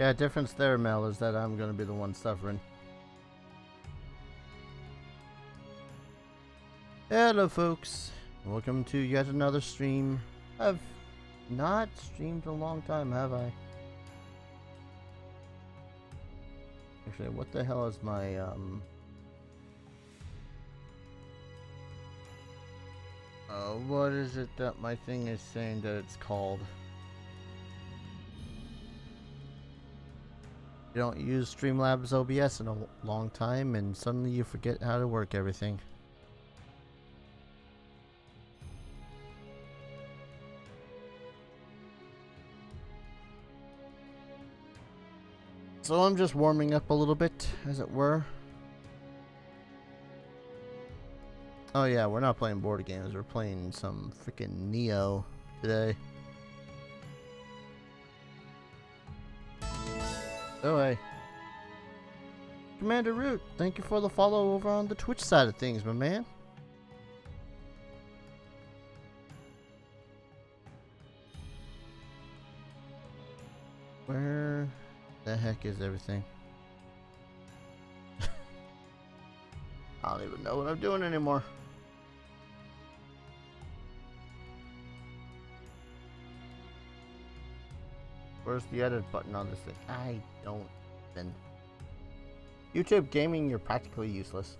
Yeah, difference there, Mel, is that I'm gonna be the one suffering. Hello, folks. Welcome to yet another stream. I've not streamed in a long time, have I? Actually, what the hell is my, what is it that my thing is saying that it's called? You don't use Streamlabs OBS in a long time, and suddenly you forget how to work everything. So I'm just warming up a little bit, as it were. Oh yeah, we're not playing board games, we're playing some freaking Nioh today. Oh hey. Commander Root, thank you for the follow over on the Twitch side of things, my man. Where the heck is everything? I don't even know what I'm doing anymore. Where's the edit button on this thing? I don't even. YouTube gaming, you're practically useless.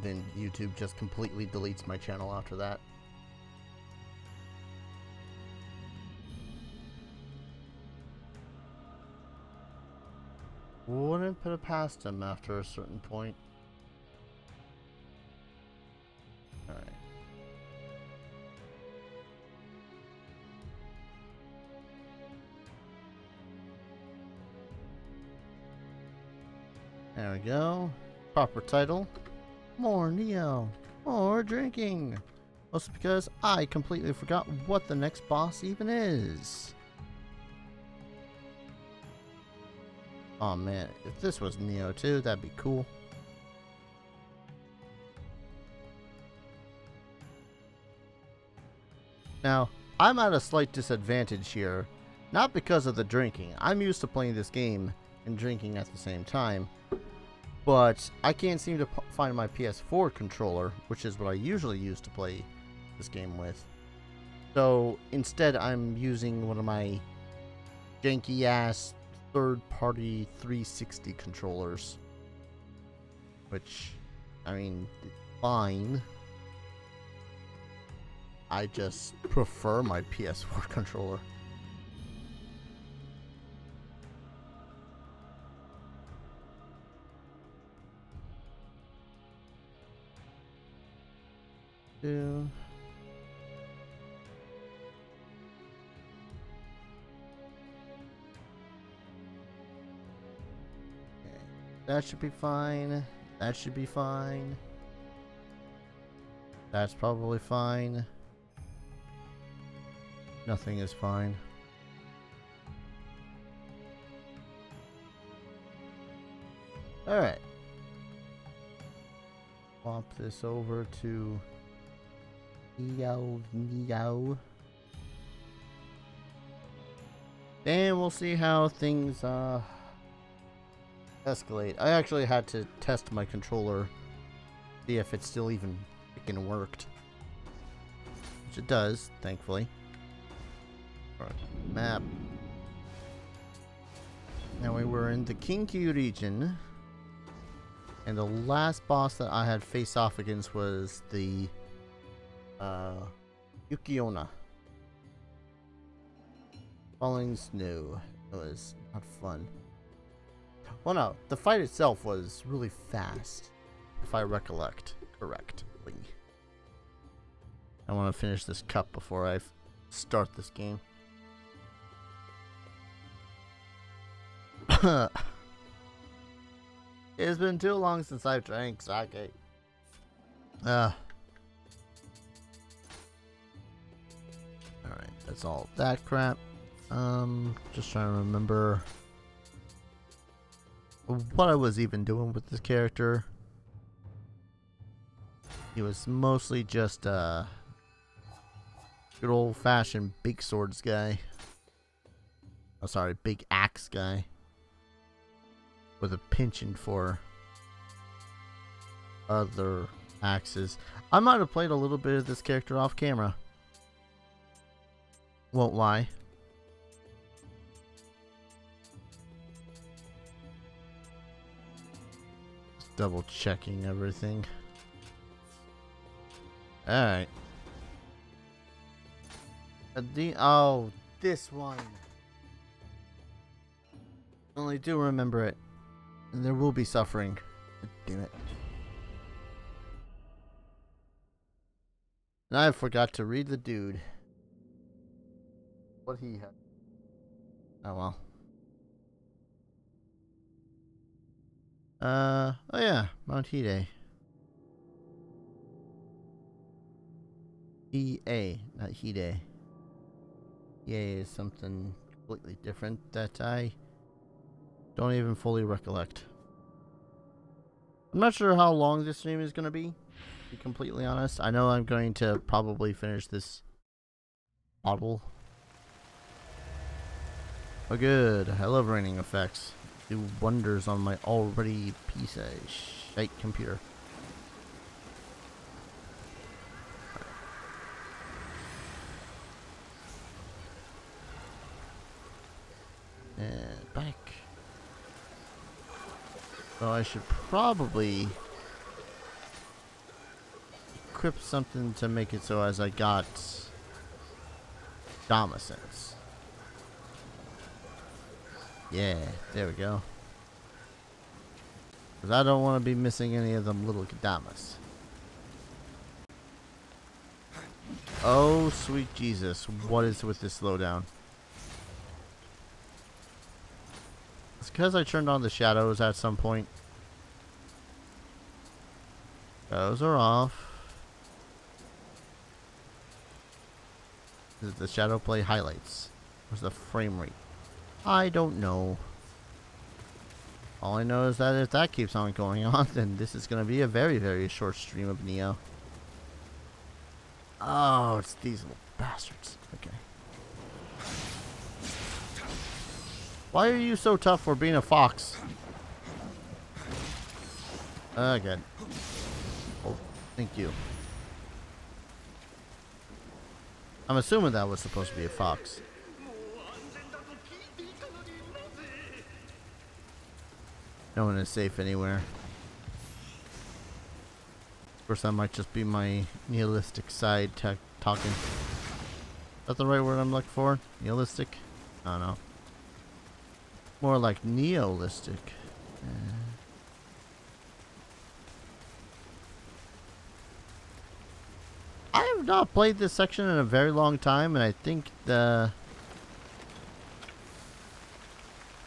Then YouTube just completely deletes my channel after that. Wouldn't put it past him after a certain point. Alright. There we go. Proper title. More Nioh. More drinking. Mostly because I completely forgot what the next boss even is. Oh man, if this was Nioh 2, that'd be cool. Now, I'm at a slight disadvantage here. Not because of the drinking. I'm used to playing this game and drinking at the same time. But I can't seem to find my PS4 controller, which is what I usually use to play this game with. So instead I'm using one of my janky ass third-party 360 controllers. Which, I mean, fine. I just prefer my PS4 controller. Okay, that should be fine. That should be fine. That's probably fine. Nothing is fine. Alright. Swap this over to Nioh. And we'll see how things escalate. I actually had to test my controller, see if it still even freaking worked. Which it does, thankfully. Alright, map. Now we were in the Kinky region. And the last boss that I had face off against was the Yukiona. Falling snow. It was not fun. Well, no, the fight itself was really fast, if I recollect correctly. I want to finish this cup before I start this game. It's been too long since I've drank sake. Alright, that's all that crap. Just trying to remember what I was even doing with this character. He was mostly just a good old-fashioned big swords guy. Oh, sorry, big axe guy. With a penchant for other axes. I might have played a little bit of this character off camera. Won't lie. Just double checking everything. Alright. Oh, this one. Only do remember it. And there will be suffering. Damn it. And I forgot to read the dude. What he had. Oh well. Oh yeah, Mount Hide. EA, not Hide. EA is something completely different that I don't even fully recollect. I'm not sure how long this stream is going to be completely honest. I know I'm going to probably finish this bottle. Oh good, I love raining effects. Do wonders on my already piece of shite computer. And back. So I should probably equip something to make it so as I got Damascence. Yeah, there we go. Because I don't want to be missing any of them little Damas. Oh, sweet Jesus. What is with this slowdown? It's because I turned on the shadows at some point. Those are off. This is the shadow play highlights. What's the frame rate? I don't know. All I know is that if that keeps on going on, then this is going to be a very, very short stream of Nioh. Oh, it's these little bastards. Okay. Why are you so tough for being a fox? Good. Oh, thank you. I'm assuming that was supposed to be a fox. No one is safe anywhere. Of course, that might just be my nihilistic side talking. Is that the right word I'm looking for? Nihilistic? I don't know. More like nihilistic. I have not played this section in a very long time, and I think the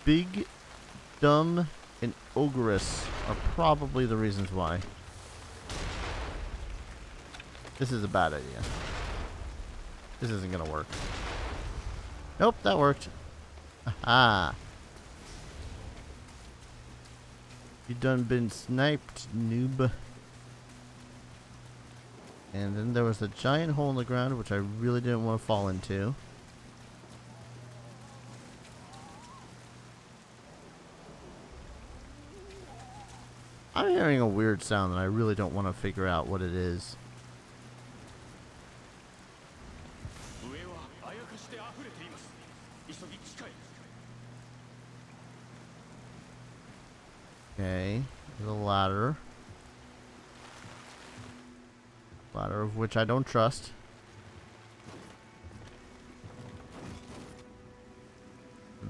Big, Dumb, and Ogress are probably the reasons why. This is a bad idea. This isn't gonna work. Nope, that worked. Aha. You done been sniped, noob. And then there was a giant hole in the ground, which I really didn't want to fall into. I'm hearing a weird sound and I really don't want to figure out what it is. Okay, there's a ladder. Ladder of which I don't trust.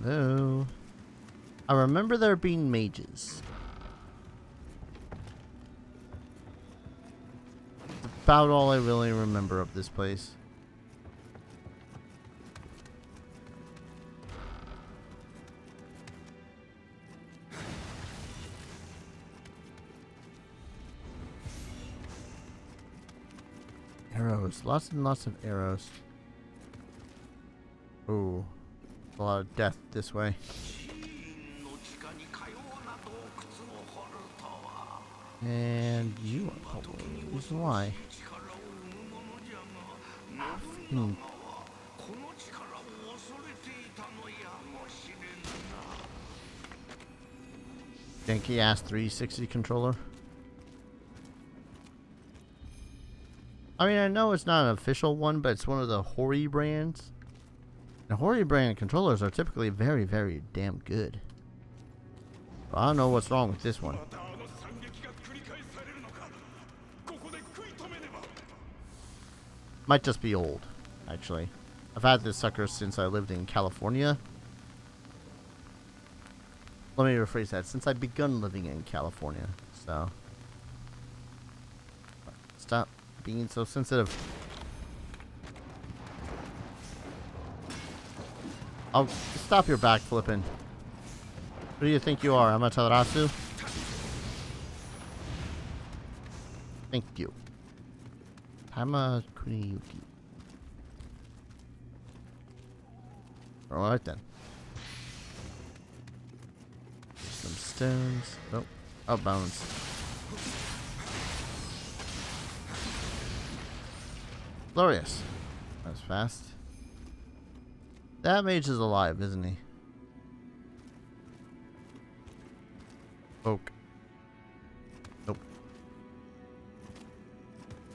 Hello. I remember there being mages. That's about all I really remember of this place. Arrows. Lots and lots of arrows. Ooh. A lot of death this way. And you are probably the reason why. Janky ass 360 controller. I mean, I know it's not an official one, but it's one of the Hori brands. And Hori brand controllers are typically very, very damn good. But I don't know what's wrong with this one. Might just be old, actually. I've had this sucker since I lived in California. Let me rephrase that. Since I begun living in California. So. Stop being so sensitive. Oh, stop your back flipping. Who do you think you are, Amaterasu? Thank you. Hama Kuniyuki. Alright then. Some stones. Oh, oh, bones. Glorious. That was fast. That mage is alive, isn't he? Oak. Nope.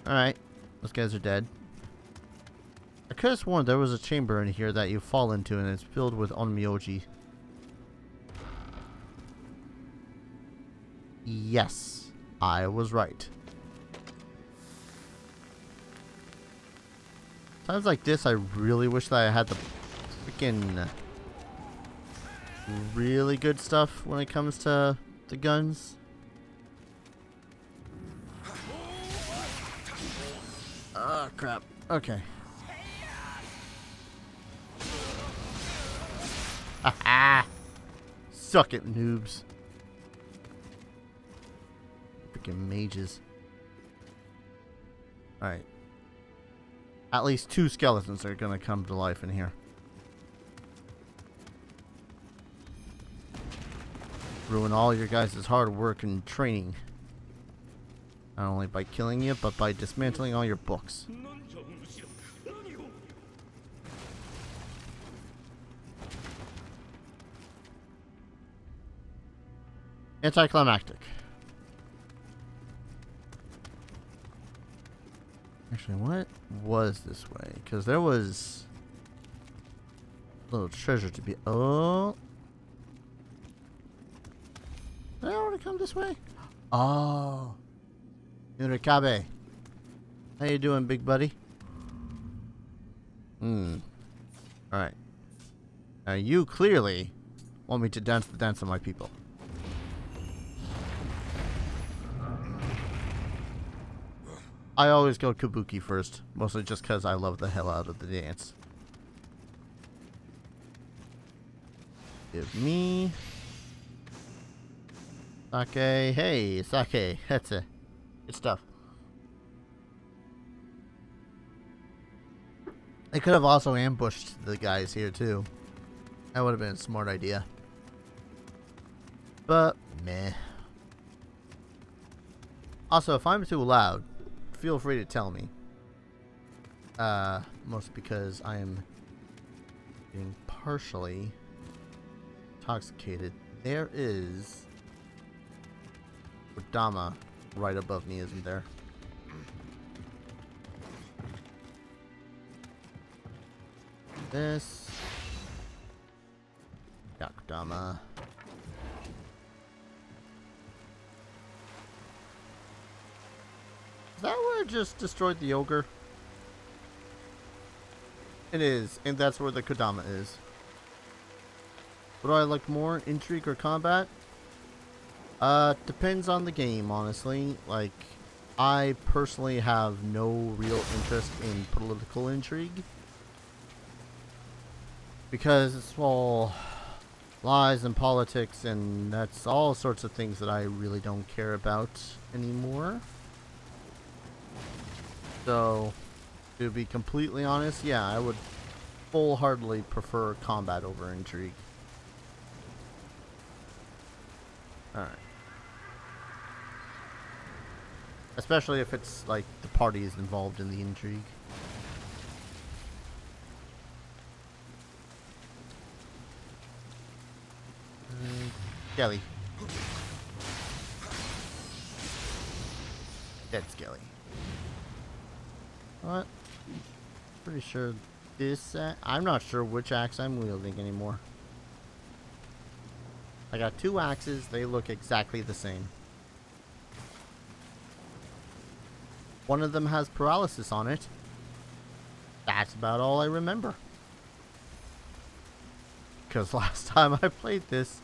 Alright. Those guys are dead. I could have sworn there was a chamber in here that you fall into and it's filled with onmyoji. Yes. I was right. Times like this, I really wish that I had the freaking really good stuff when it comes to the guns. Oh, crap. Okay. Haha! Suck it, noobs. Freaking mages. Alright. At least 2 skeletons are gonna come to life in here. Ruin all your guys' hard work and training. Not only by killing you, but by dismantling all your books. Anticlimactic. Actually, what was this way? Because there was a little treasure to be... Oh! Did I already come this way? Oh! Nurikabe. How you doing, big buddy? Alright. Now you clearly want me to dance the dance of my people. I always go kabuki first, mostly just because I love the hell out of the dance. Give me... Sake. Hey, sake. That's it. Good stuff. They could have also ambushed the guys here, too. That would have been a smart idea. But, meh. Also, if I'm too loud, feel free to tell me. Mostly because I am getting partially intoxicated. There is Kodama right above me, isn't there? This Kodama. Is that where it just destroyed the ogre? It is, and that's where the Kodama is. What do I like more, intrigue or combat? Depends on the game, honestly. Like, I personally have no real interest in political intrigue. Because it's all lies and politics, and that's all sorts of things that I really don't care about anymore. So, to be completely honest, yeah, I would full-heartedly prefer combat over intrigue. Alright. Especially if it's, like, the party is involved in the intrigue. Kelly. Dead Skelly. What? Pretty sure this... I'm not sure which axe I'm wielding anymore. I got two axes. They look exactly the same. One of them has paralysis on it. That's about all I remember. Because last time I played this,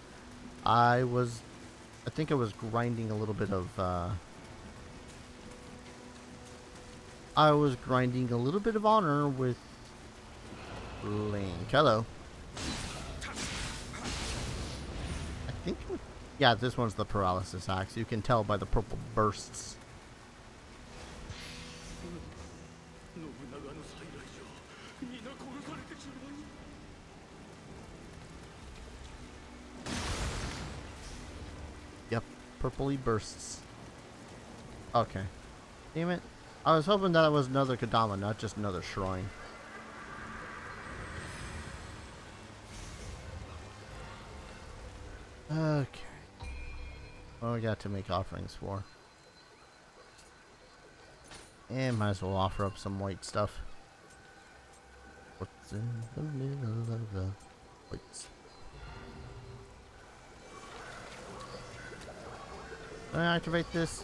I think I was grinding a little bit of, honor with Link. Hello. I think, yeah, this one's the paralysis axe. You can tell by the purple bursts. Yep, purpley bursts. Okay. Damn it. I was hoping that it was another Kodama, not just another shrine. Okay. What we got to make offerings for? And might as well offer up some white stuff. What's in the middle of the whites? Can I activate this?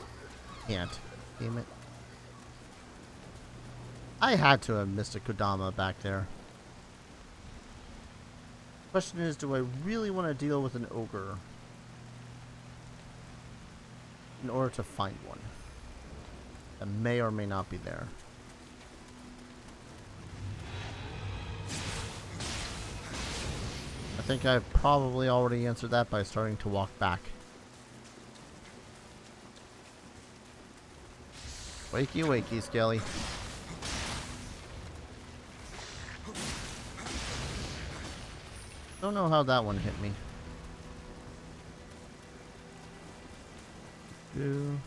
Can't. Damn it. I had to have missed a Kodama back there. Question is, do I really want to deal with an ogre in order to find one that may or may not be there? I think I've probably already answered that by starting to walk back. Wakey, wakey, Skelly. Don't know how that one hit me. Ooh.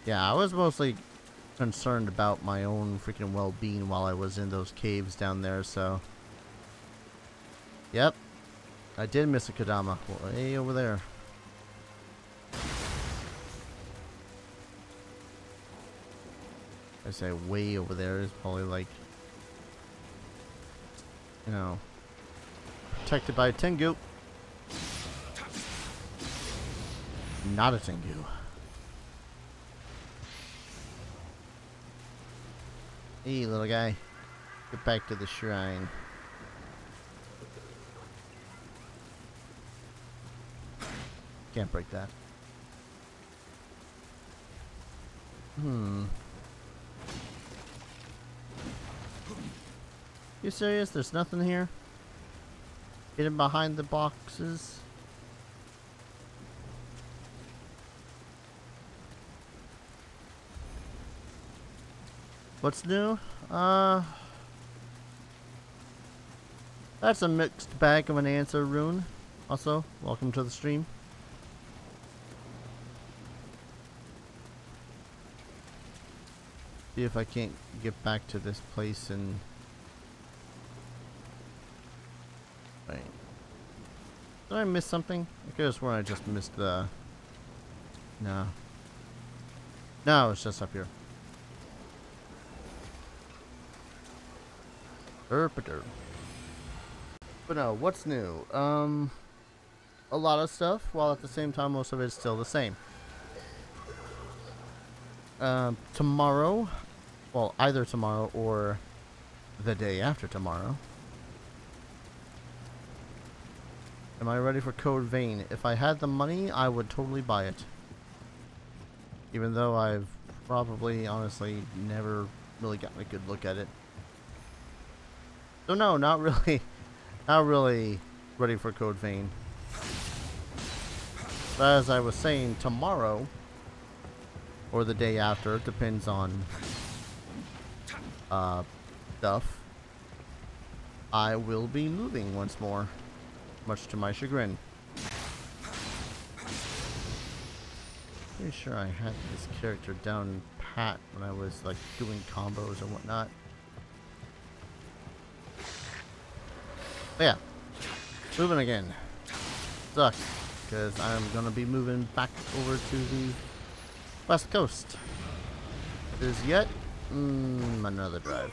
Yeah, I was mostly concerned about my own freaking well-being while I was in those caves down there, so... Yep. I did miss a Kodama. Way over there. I say way over there is probably like, you know, protected by a Tengu. Not a Tengu. Hey, little guy. Get back to the shrine. Can't break that. You serious? There's nothing here? Hidden behind the boxes? What's new? That's a mixed bag of an answer, Rune. Also, welcome to the stream. See if I can't get back to this place and... Wait. Did I miss something? I could have sworn I just missed the... No. No, it's just up here. But no, what's new? A lot of stuff, while at the same time most of it's still the same. Tomorrow, well, either tomorrow or the day after tomorrow. Am I ready for Code Vein? If I had the money, I would totally buy it. Even though I've probably, honestly, never really gotten a good look at it. So no, not really ready for Code Vein. But as I was saying, tomorrow, or the day after, depends on stuff, I will be moving once more, much to my chagrin. Pretty sure I had this character down pat when I was like doing combos and whatnot. But yeah, moving again. Sucks. because I'm gonna be moving back over to the west coast. There's yet another drive.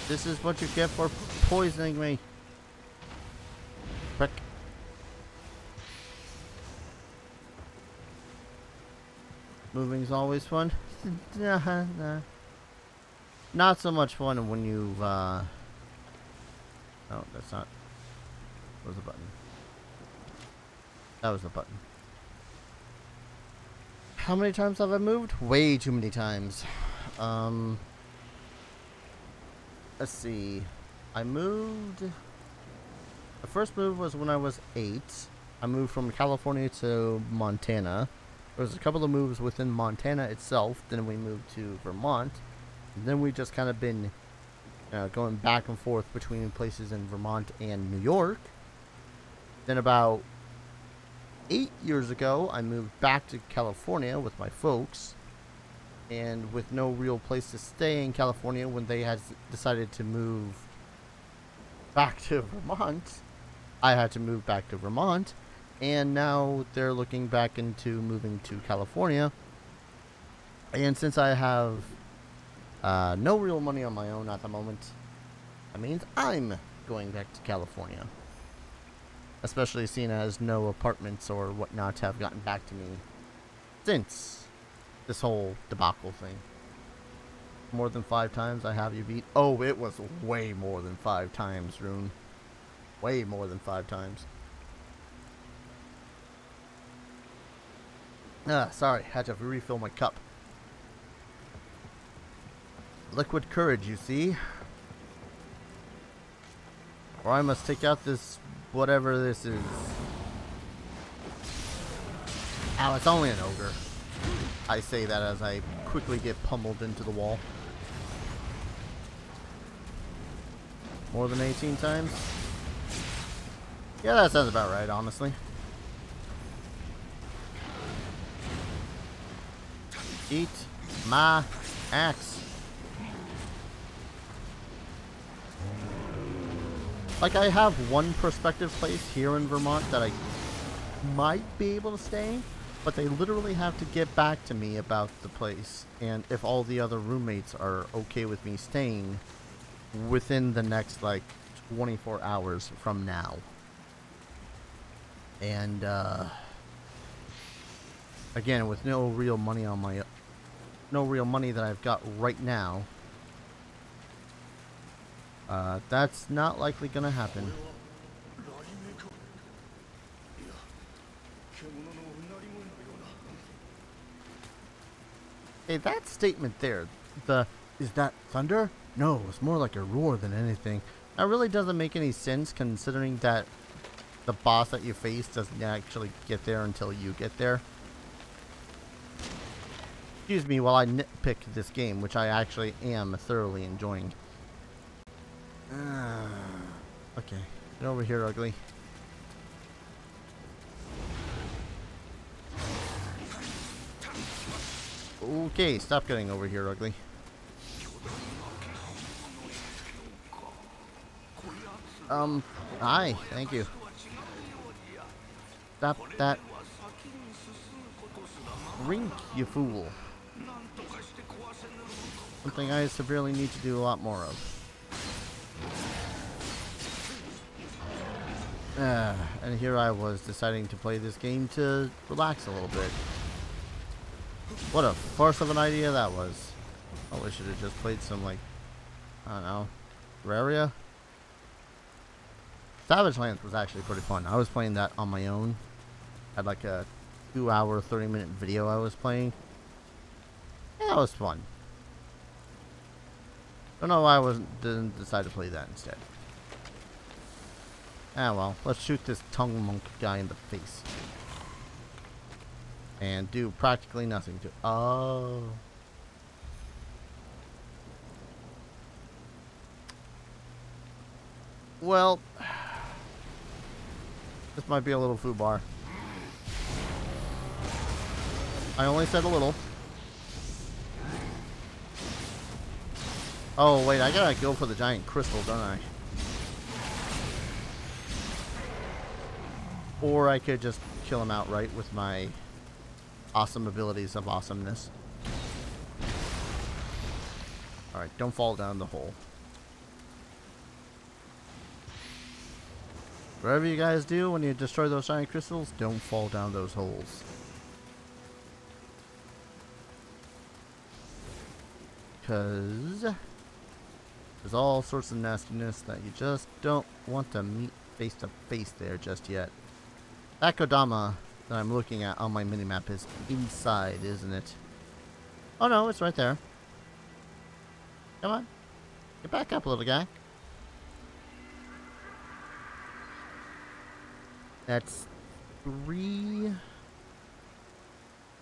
This is what you get for poisoning me. Prick. Moving's always fun. Nah. Not so much fun when you've, oh, that's not... Where's the button? That was the button. How many times have I moved? Way too many times. Let's see. I moved... The first move was when I was 8. I moved from California to Montana. There was a couple of moves within Montana itself. Then we moved to Vermont. And then we just kind of been going back and forth between places in Vermont and New York. Then about 8 years ago, I moved back to California with my folks. And with no real place to stay in California when they had decided to move back to Vermont, I had to move back to Vermont. And now they're looking back into moving to California. And since I have no real money on my own at the moment, that means I'm going back to California. Especially seeing as no apartments or whatnot have gotten back to me since this whole debacle thing. More than 5 times I have you beat. Oh, it was way more than 5 times, Rune. Way more than 5 times. Sorry, had to refill my cup. Liquid courage, you see. Or I must take out this, whatever this is. Ow, it's only an ogre. I say that as I quickly get pummeled into the wall. More than 18 times? Yeah, that sounds about right, honestly. Eat my axe. Like, I have one prospective place here in Vermont that I might be able to stay, but they literally have to get back to me about the place, and if all the other roommates are okay with me staying within the next, like, 24 hours from now. And, again, with no real money on my... No real money that I've got right now, that's not likely gonna happen. Hey, that statement there, is that thunder? No, it's more like a roar than anything. That really doesn't make any sense considering that the boss that you face doesn't actually get there until you get there. Excuse me while I nitpick this game, which I actually am thoroughly enjoying. Okay, get over here, ugly. Okay, stop getting over here, ugly. Hi, thank you. Stop that. Rink, you fool. Something I severely need to do a lot more of. And here I was deciding to play this game to relax a little bit. What a farce of an idea that was. Oh, I should have just played some, like, I don't know, Terraria? Savage Lands was actually pretty fun. I was playing that on my own. Had like a 2-hour, 30-minute video I was playing. Yeah, that was fun. Don't know why didn't decide to play that instead. Ah well, let's shoot this tongue monk guy in the face. And do practically nothing to... Oh. Well, this might be a little foobar. I only said a little. Oh, wait, I gotta go for the giant crystal, don't I? Or I could just kill him outright with my awesome abilities of awesomeness. Alright, don't fall down the hole. Whatever you guys do when you destroy those shiny crystals, don't fall down those holes. Because there's all sorts of nastiness that you just don't want to meet face to face there just yet. That Kodama that I'm looking at on my minimap is inside, isn't it? Oh no, it's right there. Come on. Get back up, little guy. That's 3.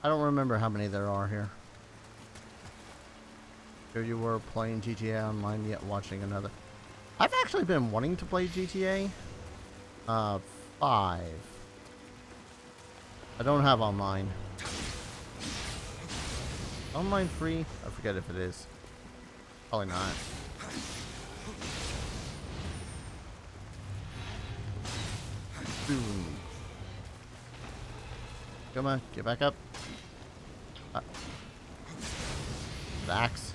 I don't remember how many there are here. Here you were playing GTA Online, yet watching another. I've actually been wanting to play GTA 5. I don't have online. Online free? I forget if it is. Probably not. Boom. Come on, get back up. The axe.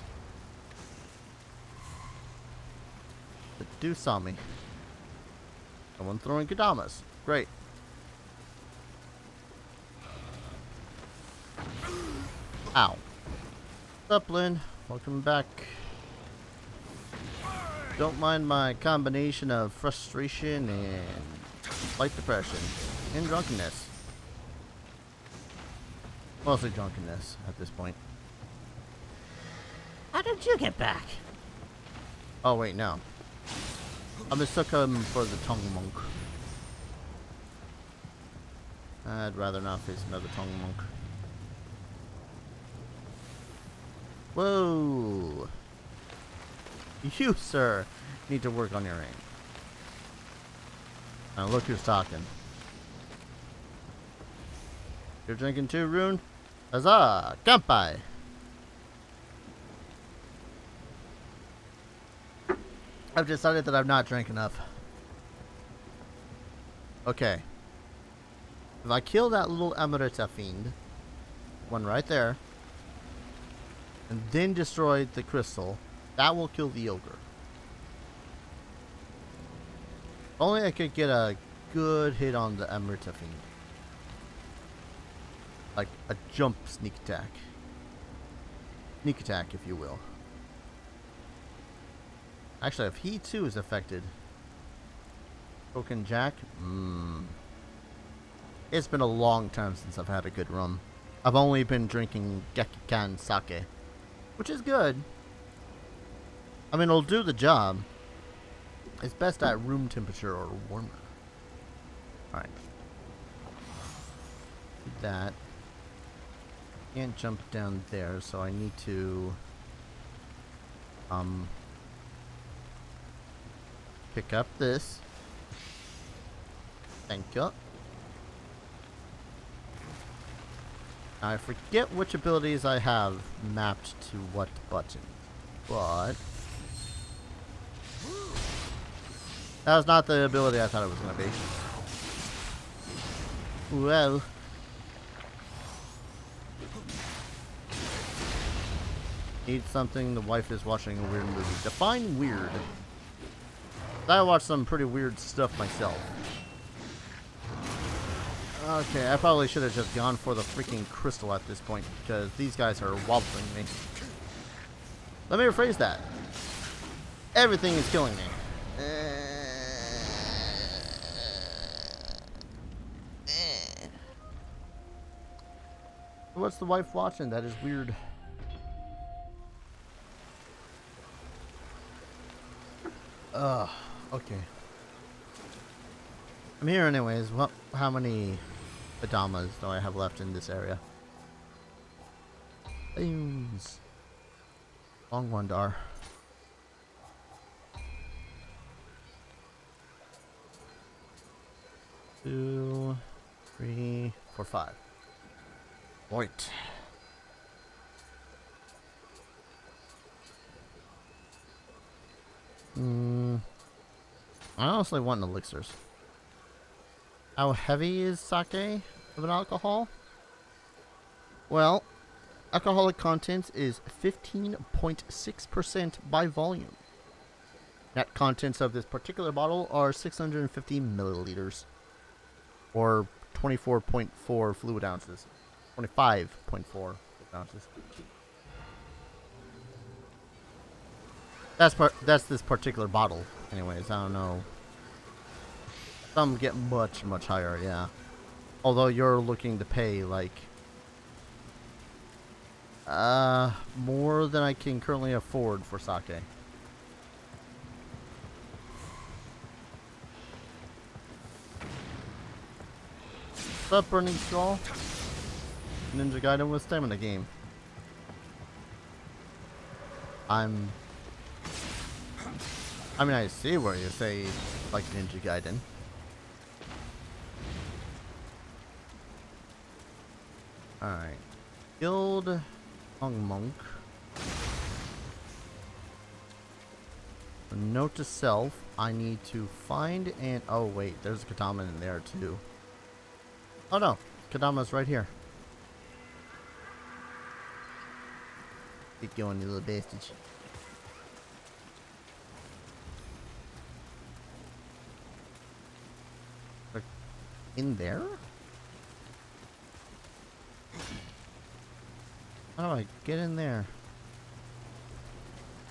The dude saw me. Someone throwing Kodamas. Great. Ow. What's up, Lynn? Welcome back. Don't mind my combination of frustration and slight depression and drunkenness. Mostly drunkenness at this point. How did you get back? Oh wait, no. I mistook him for the tongue monk. I'd rather not face another tongue monk. Whoa! You, sir, need to work on your aim. Now look who's talking. You're drinking too, Rune? Huzzah! Kanpai! I've decided that I've not drank enough. Okay. If I kill that little Amarita fiend, one right there, and then destroy the crystal, that will kill the ogre. If only I could get a good hit on the Amarita fiend. Like a jump sneak attack. Sneak attack, if you will. Actually, if he too is affected. Token Jack? It's been a long time since I've had a good rum. I've only been drinking Gekikan sake, which is good. I mean, it'll do the job. It's best at room temperature or warmer. Alright. Do that. Can't jump down there, so I need to pick up this. Thank you. I forget which abilities I have mapped to what button, but that was not the ability I thought it was going to be. Well. Need something. The wife is watching a weird movie. Define weird. I watch some pretty weird stuff myself. Okay, I probably should have just gone for the freaking crystal at this point, because these guys are wobbling me. Let me rephrase that. Everything is killing me. What's the wife watching? That is weird. Okay. I'm here anyways. What? How many Adamas do I have left in this area? Beans. Long one, Dar. 2, 3, 4, 5. Wait. I honestly want elixirs. How heavy is sake of an alcohol? Well, alcoholic content is 15.6% by volume. Net contents of this particular bottle are 650 milliliters, or 24.4 fluid ounces. 25.4 fluid ounces. That's this particular bottle. Anyways, I don't know. Some get much, much higher, yeah. Although you're looking to pay like more than I can currently afford for sake. What's up, Burning Skull? Ninja Gaiden with stamina game. I mean, I see where you say like Ninja Gaiden. Alright. Guild Hung Monk. A note to self, I need to find and oh wait, there's a Kadama in there too. Oh no, Kadama's right here. Keep going, you little bastard. In there? How do I get in there?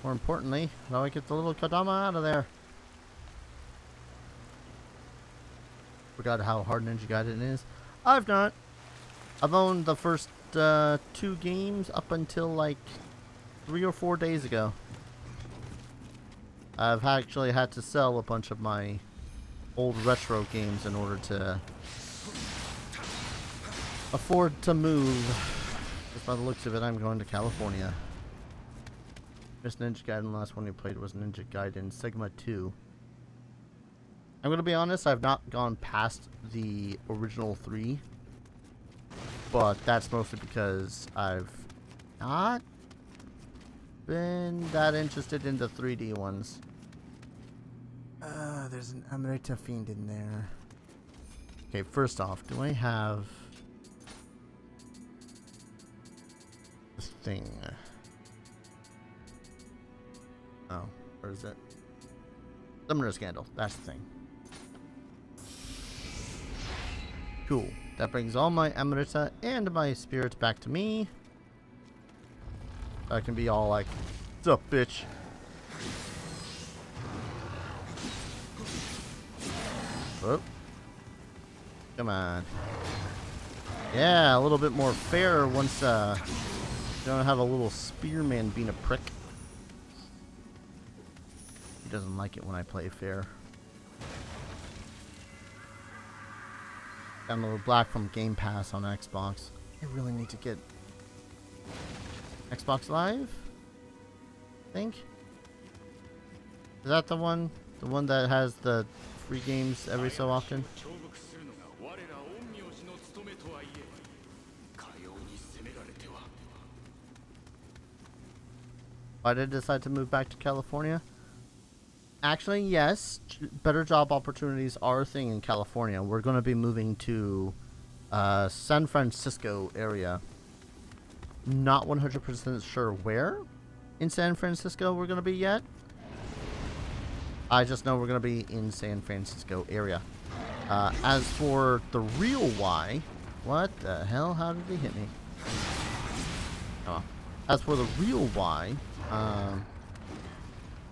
More importantly, how do I get the little Kadama out of there? Forgot how hard Ninja Gaiden is. I've not. I've owned the first 2 games up until like 3 or 4 days ago. I've actually had to sell a bunch of my old retro games in order to afford to move. Just by the looks of it, I'm going to California. This Ninja Gaiden, last one we played was Ninja Gaiden Sigma 2. I'm gonna be honest, I've not gone past the original 3. But that's mostly because I've not been that interested in the 3D ones. There's an Amarita Fiend in there. Okay, first off, do I have this thing? Oh, where is it? Summoner's Candle, that's the thing. Cool. That brings all my Amarita and my spirits back to me. I can be all like, what's up, bitch? Oh. Come on. Yeah, a little bit more fair once you don't have a little spearman being a prick. He doesn't like it when I play fair. Download Black from Game Pass on Xbox. I really need to get Xbox Live? I think. Is that the one? The one that has the free games every so often? Why did I decide to move back to California? Actually, yes. Better job opportunities are a thing in California. We're going to be moving to San Francisco area. Not 100% sure where in San Francisco we're going to be yet. I just know we're going to be in San Francisco area. As for the real why, what the hell? How did he hit me? Oh. As for the real why,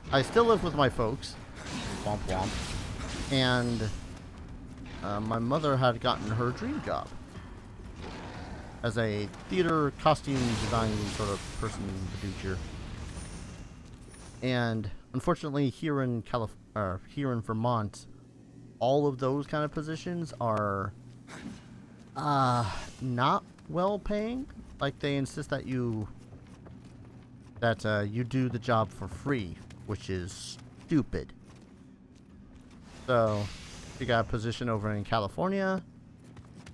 I still live with my folks. Womp womp. And my mother had gotten her dream job as a theater costume design sort of person in the future. And unfortunately, here in Vermont, all of those kind of positions are not well paying. Like, they insist that you do the job for free, which is stupid. So we got a position over in California,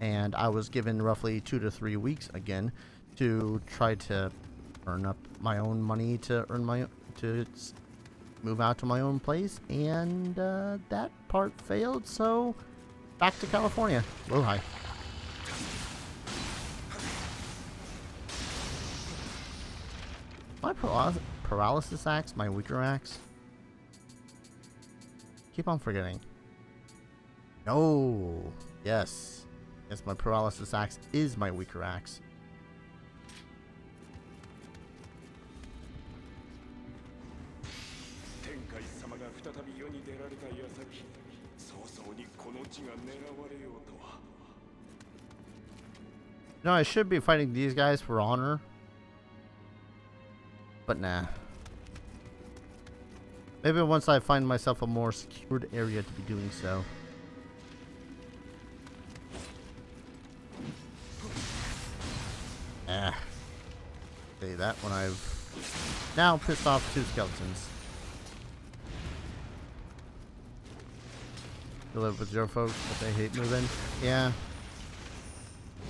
and I was given roughly 2 to 3 weeks again to try to earn up my own money to move out to my own place, and that part failed. So back to California. Whoa, hi. My paralysis axe, my weaker axe. Keep on forgetting. No. Yes. Yes, my paralysis axe is my weaker axe. No, I should be fighting these guys for honor. But nah. Maybe once I find myself a more secured area to be doing so. Say that when I've now pissed off 2 skeletons. You live with your folks, but they hate moving? Yeah.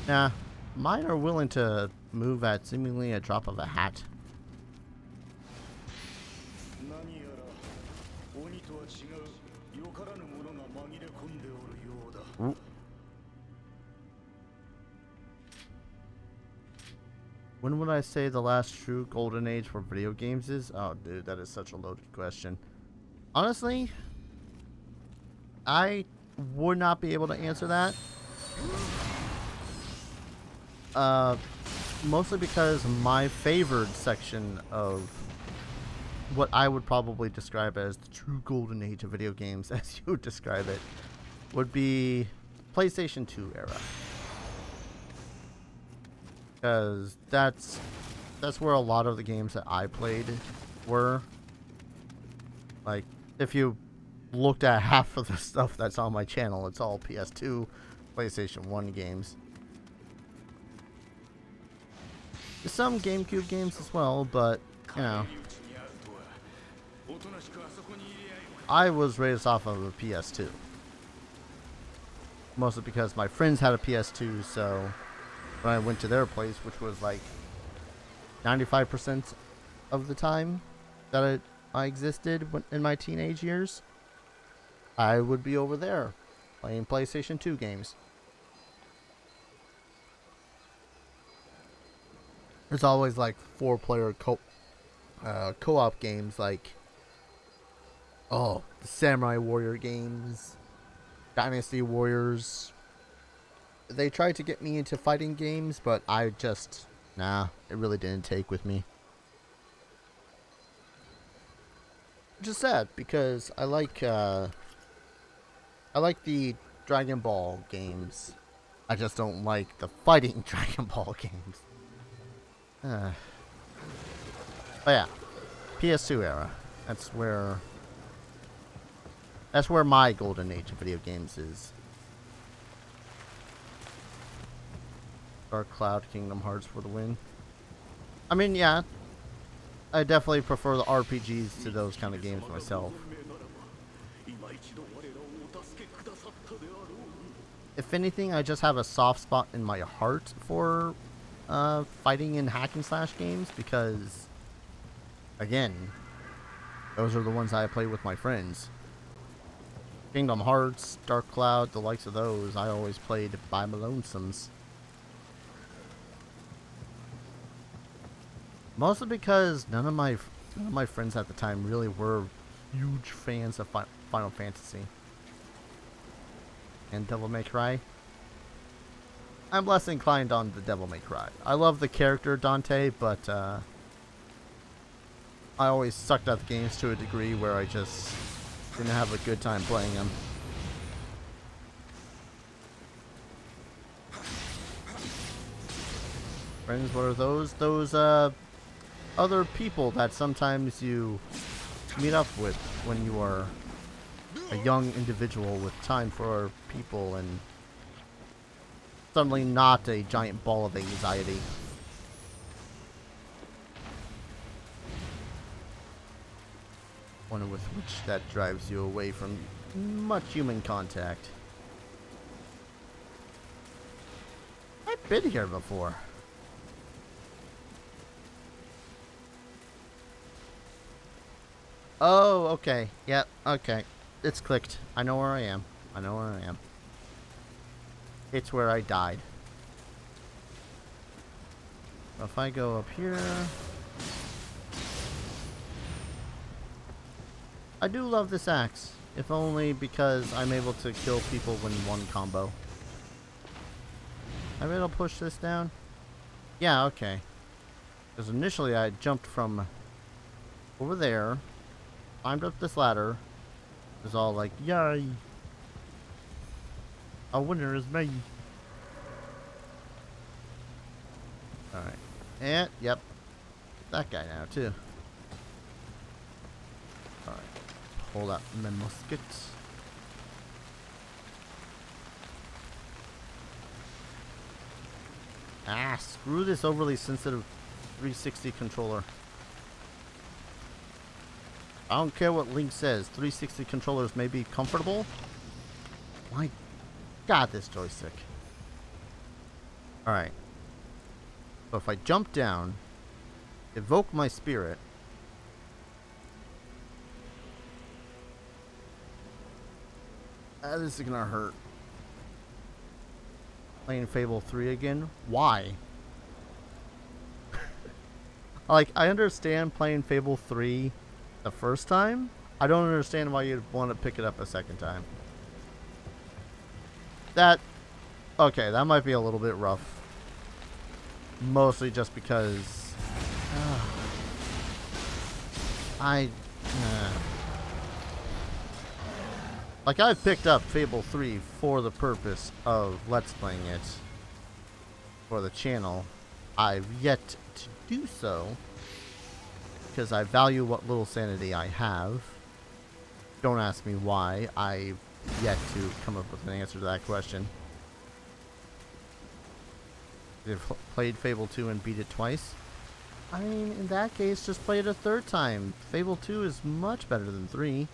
Nah. Mine are willing to move at seemingly a drop of a hat. Ooh. When would I say the last true golden age for video games is? Oh, dude, that is such a loaded question. Honestly, I would not be able to answer that. Mostly because my favored section of what I would probably describe as the true golden age of video games, as you would describe it, would be PlayStation 2 era. Because that's where a lot of the games that I played were. Like, if you looked at half of the stuff that's on my channel, it's all PS2, PlayStation 1 games. Some GameCube games as well, but, you know. I was raised off of a PS2. Mostly because my friends had a PS2, so when I went to their place, which was like 95% of the time that I existed in my teenage years, I would be over there playing PlayStation 2 games. There's always like 4-player co-op games like, oh, the Samurai Warrior games, Dynasty Warriors. They tried to get me into fighting games, but I just, nah, it really didn't take with me. Which is sad because I like the Dragon Ball games. I just don't like the fighting Dragon Ball games. But yeah, PS2 era. That's where my golden age of video games is. Dark Cloud, Kingdom Hearts for the win. I mean, yeah, I definitely prefer the RPGs to those kind of games myself. If anything, I just have a soft spot in my heart for fighting and hack and slash games because, again, those are the ones I play with my friends. Kingdom Hearts, Dark Cloud, the likes of those, I always played by my lonesomes. Mostly because none of my friends at the time really were huge fans of Final Fantasy and Devil May Cry. I'm less inclined on the Devil May Cry. I love the character Dante, but I always sucked at the games to a degree where I just didn't have a good time playing them. Friends, what are those? Those other people that sometimes you meet up with when you are a young individual with time for people and suddenly not a giant ball of anxiety. One with which that drives you away from much human contact. I've been here before. Oh, okay. Yep, okay. It's clicked. I know where I am. I know where I am. it's where I died. If I go up here, I do love this axe, if only because I'm able to kill people in one combo. I able to push this down? Yeah, okay. Because initially I jumped from over there, climbed up this ladder, it was all like, yay! A winner is me! Alright. And, yep. That guy now, too. Alright. Hold up my musket. Ah, screw this overly sensitive 360 controller. I don't care what Link says. 360 controllers may be comfortable. My God, this joystick. Alright. So if I jump down, evoke my spirit, this is gonna hurt. Playing Fable 3 again? Why? Like, I understand playing Fable 3 the first time. I don't understand why you'd want to pick it up a second time. Okay, that might be a little bit rough. Mostly just because like, I've picked up Fable 3 for the purpose of Let's Playing it for the channel. I've yet to do so because I value what little sanity I have. Don't ask me why. I've yet to come up with an answer to that question. I've played Fable 2 and beat it twice. I mean, in that case, just play it a third time. Fable 2 is much better than 3.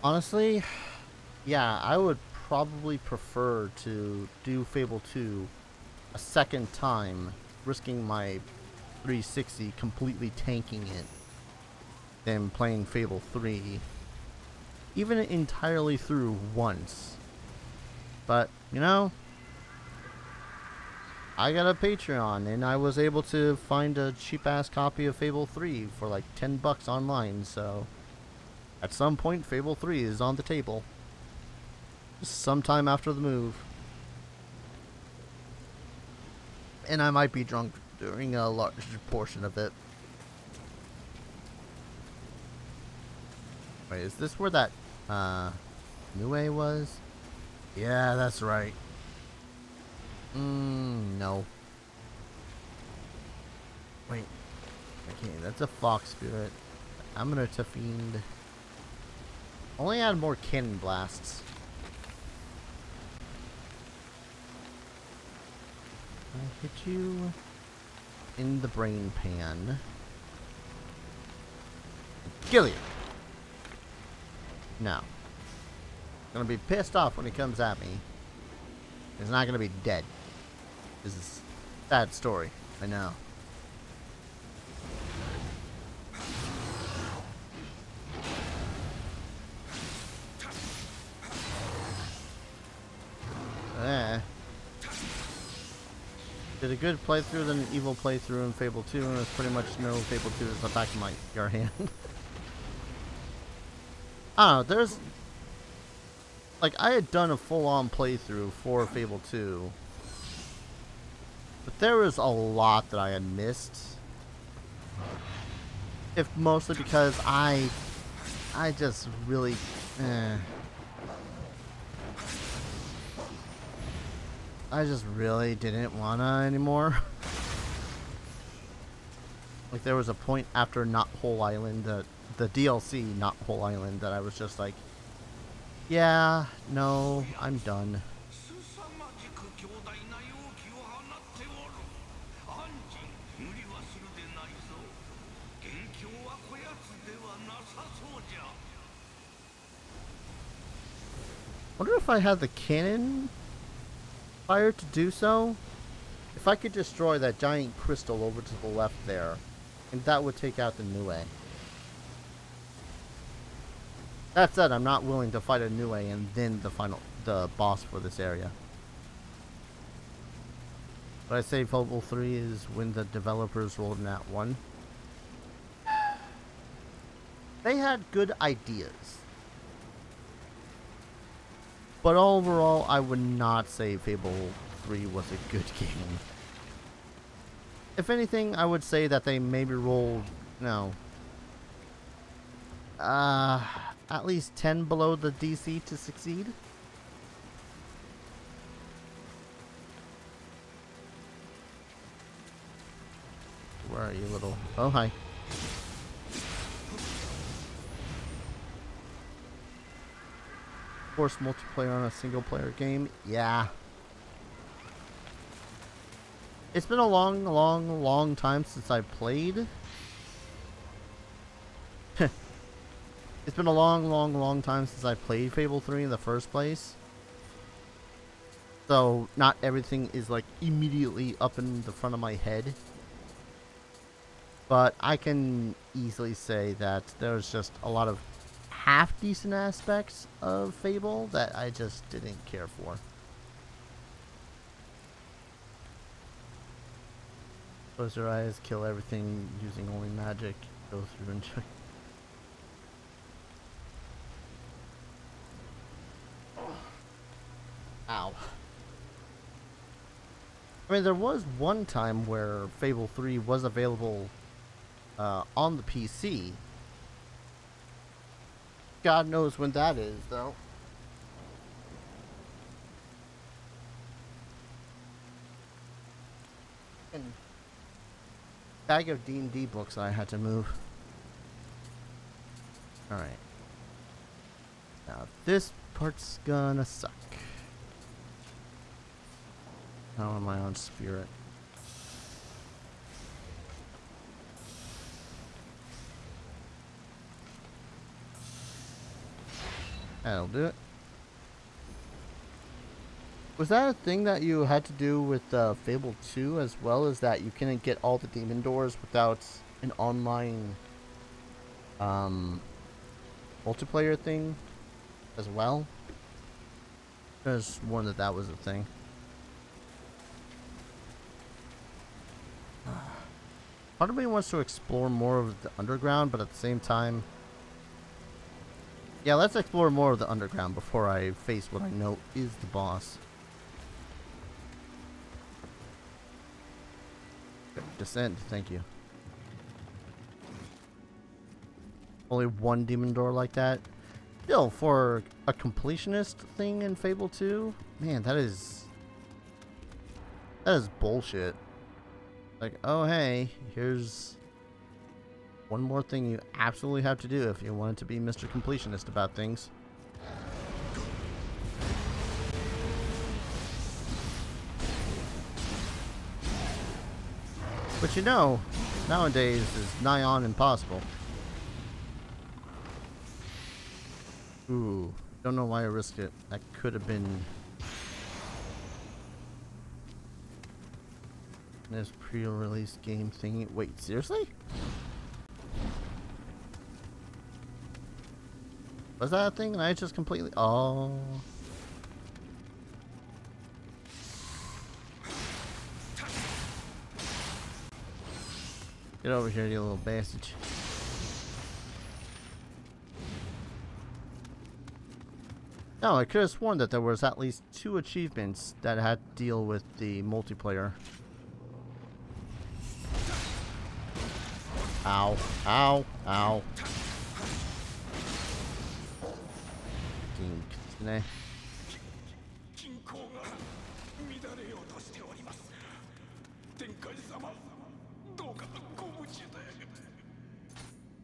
Honestly, yeah, I would probably prefer to do Fable 2 a second time, risking my 360 completely tanking it, than playing Fable 3 even entirely through once. But, you know, I got a Patreon and I was able to find a cheap ass copy of Fable 3 for like $10 online, so at some point Fable 3 is on the table. Sometime after the move. And I might be drunk during a large portion of it. Wait, is this where that Nioh was? Yeah, that's right. No. Wait. Okay, that's a fox spirit. I'm gonna fiend. Only add more cannon blasts. I hit you in the brain pan. Kill you. No. Gonna be pissed off when he comes at me. He's not gonna be dead. This is a sad story. I know. Did a good playthrough, then an evil playthrough in Fable 2, and there's pretty much no Fable 2 that's back in your hand. I don't know, there's... Like, I had done a full-on playthrough for Fable 2, but there was a lot that I had missed. If mostly because I just really... I just really didn't wanna anymore. Like, there was a point after Not Whole Island, the DLC Not Whole Island, that I was just like, yeah, no, I'm done. Wonder if I had the cannon fire to do so. If I could destroy that giant crystal over to the left there, and that would take out the Nioh. That said, I'm not willing to fight a Nioh and then the boss for this area. But I say Fable 3 is when the developers rolled in that one. They had good ideas. But overall, I would not say Fable 3 was a good game. If anything, I would say that they maybe rolled, at least 10 below the DC to succeed. Where are you, little? Oh, hi. Force multiplayer on a single player game? Yeah. It's been a long time since I played. It's been a long time since I played Fable 3 in the first place. So, not everything is like immediately up in the front of my head. But I can easily say that there's just a lot of half-decent aspects of Fable that I just didn't care for. Close your eyes, kill everything using only magic, go through and check. Ow. I mean, there was one time where Fable 3 was available on the PC. God knows when that is, though. And bag of D&D books I had to move. Alright. Now, this part's gonna suck. How am I on spirit? That'll do it. Was that a thing that you had to do with Fable 2 as well, as that you couldn't get all the demon doors without an online multiplayer thing as well? I was warned that that was a thing. Part of me wants to explore more of the underground, but at the same time... Yeah, let's explore more of the underground before I face what I know is the boss. Descent, thank you. Only one demon door like that? Still, for a completionist thing in Fable 2? Man, that is bullshit. Like, oh hey, here's one more thing you absolutely have to do if you want to be Mr. Completionist about things. But you know, nowadays is nigh on impossible. Ooh, don't know why I risked it. That could have been... This pre-release game thingy. Wait, seriously? Was that a thing? And I just completely... Oh. Get over here, you little bastard. No, I could have sworn that there was at least 2 achievements that had to deal with the multiplayer. Ow. Ow. Ow.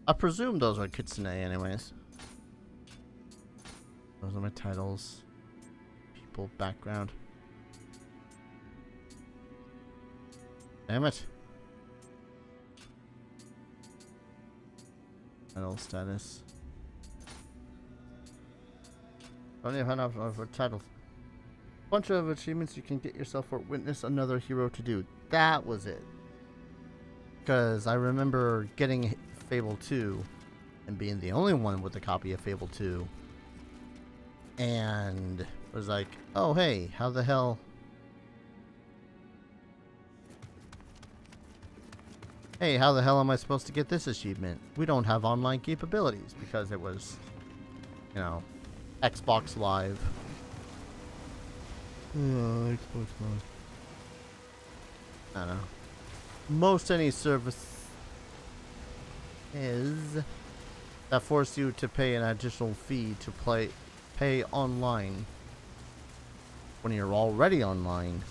I presume those are kitsune anyways. Those are my titles. People, background. Damn it. Title status. Don't even have enough for titles. Bunch of achievements you can get yourself or witness another hero to do. That was it. Because I remember getting Fable 2 and being the only one with a copy of Fable 2. And was like, oh hey, how the hell... Hey, how the hell am I supposed to get this achievement? We don't have online capabilities because it was, you know, Xbox Live. Xbox Live. I don't know. Most any service is that force you to pay an additional fee to pay online when you're already online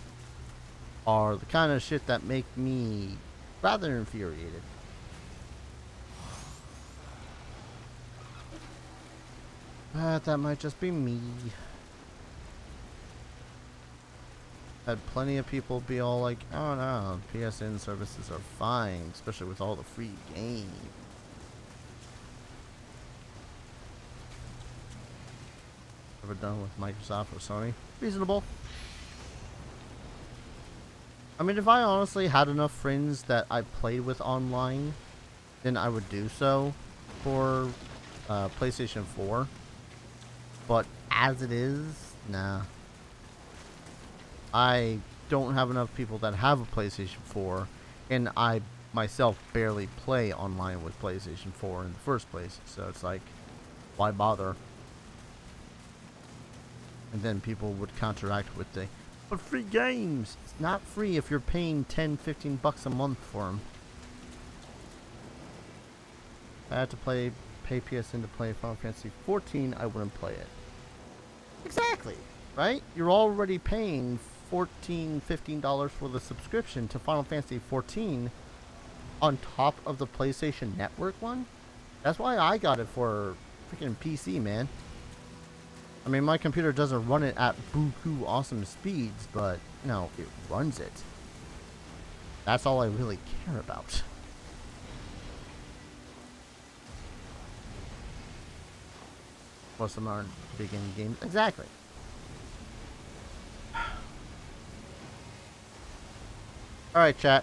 are the kind of shit that make me rather infuriated. But that might just be me. Had plenty of people be all like, oh no, PSN services are fine, especially with all the free games. Ever done with Microsoft or Sony? Reasonable. I mean, if I honestly had enough friends that I played with online, then I would do so for PlayStation 4. But as it is, nah. I don't have enough people that have a PlayStation 4, and I myself barely play online with PlayStation 4 in the first place. So it's like, why bother? And then people would counteract with the, but free games! It's not free if you're paying 10, 15 bucks a month for them. If I had to pay PSN to play Final Fantasy 14, I wouldn't play it. Exactly, right? You're already paying $14, $15 for the subscription to Final Fantasy 14 on top of the PlayStation Network one. That's why I got it for freaking PC, man. I mean, my computer doesn't run it at buku awesome speeds, but, you know, it runs it. That's all I really care about. Most of them aren't big in games. Exactly. Alright, chat.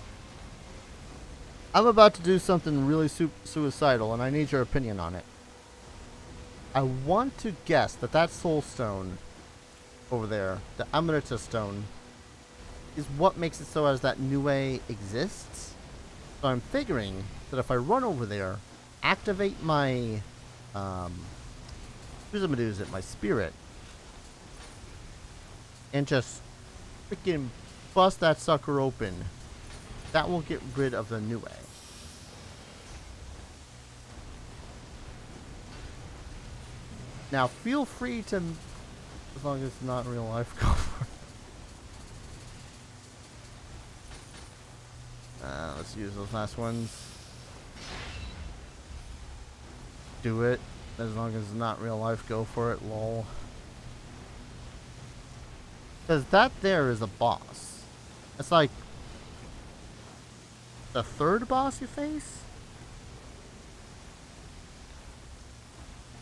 I'm about to do something really suicidal, and I need your opinion on it. I want to guess that that soul stone over there, the Amarita stone, is what makes it so as that Nioh exists. So I'm figuring that if I run over there, activate my, my spirit, and just freaking bust that sucker open, that will get rid of the Nioh. Now, feel free to, as long as it's not real life, go for it. Let's use those last ones. Do it. As long as it's not real life, go for it, lol. Because that there is a boss. It's like the third boss you face?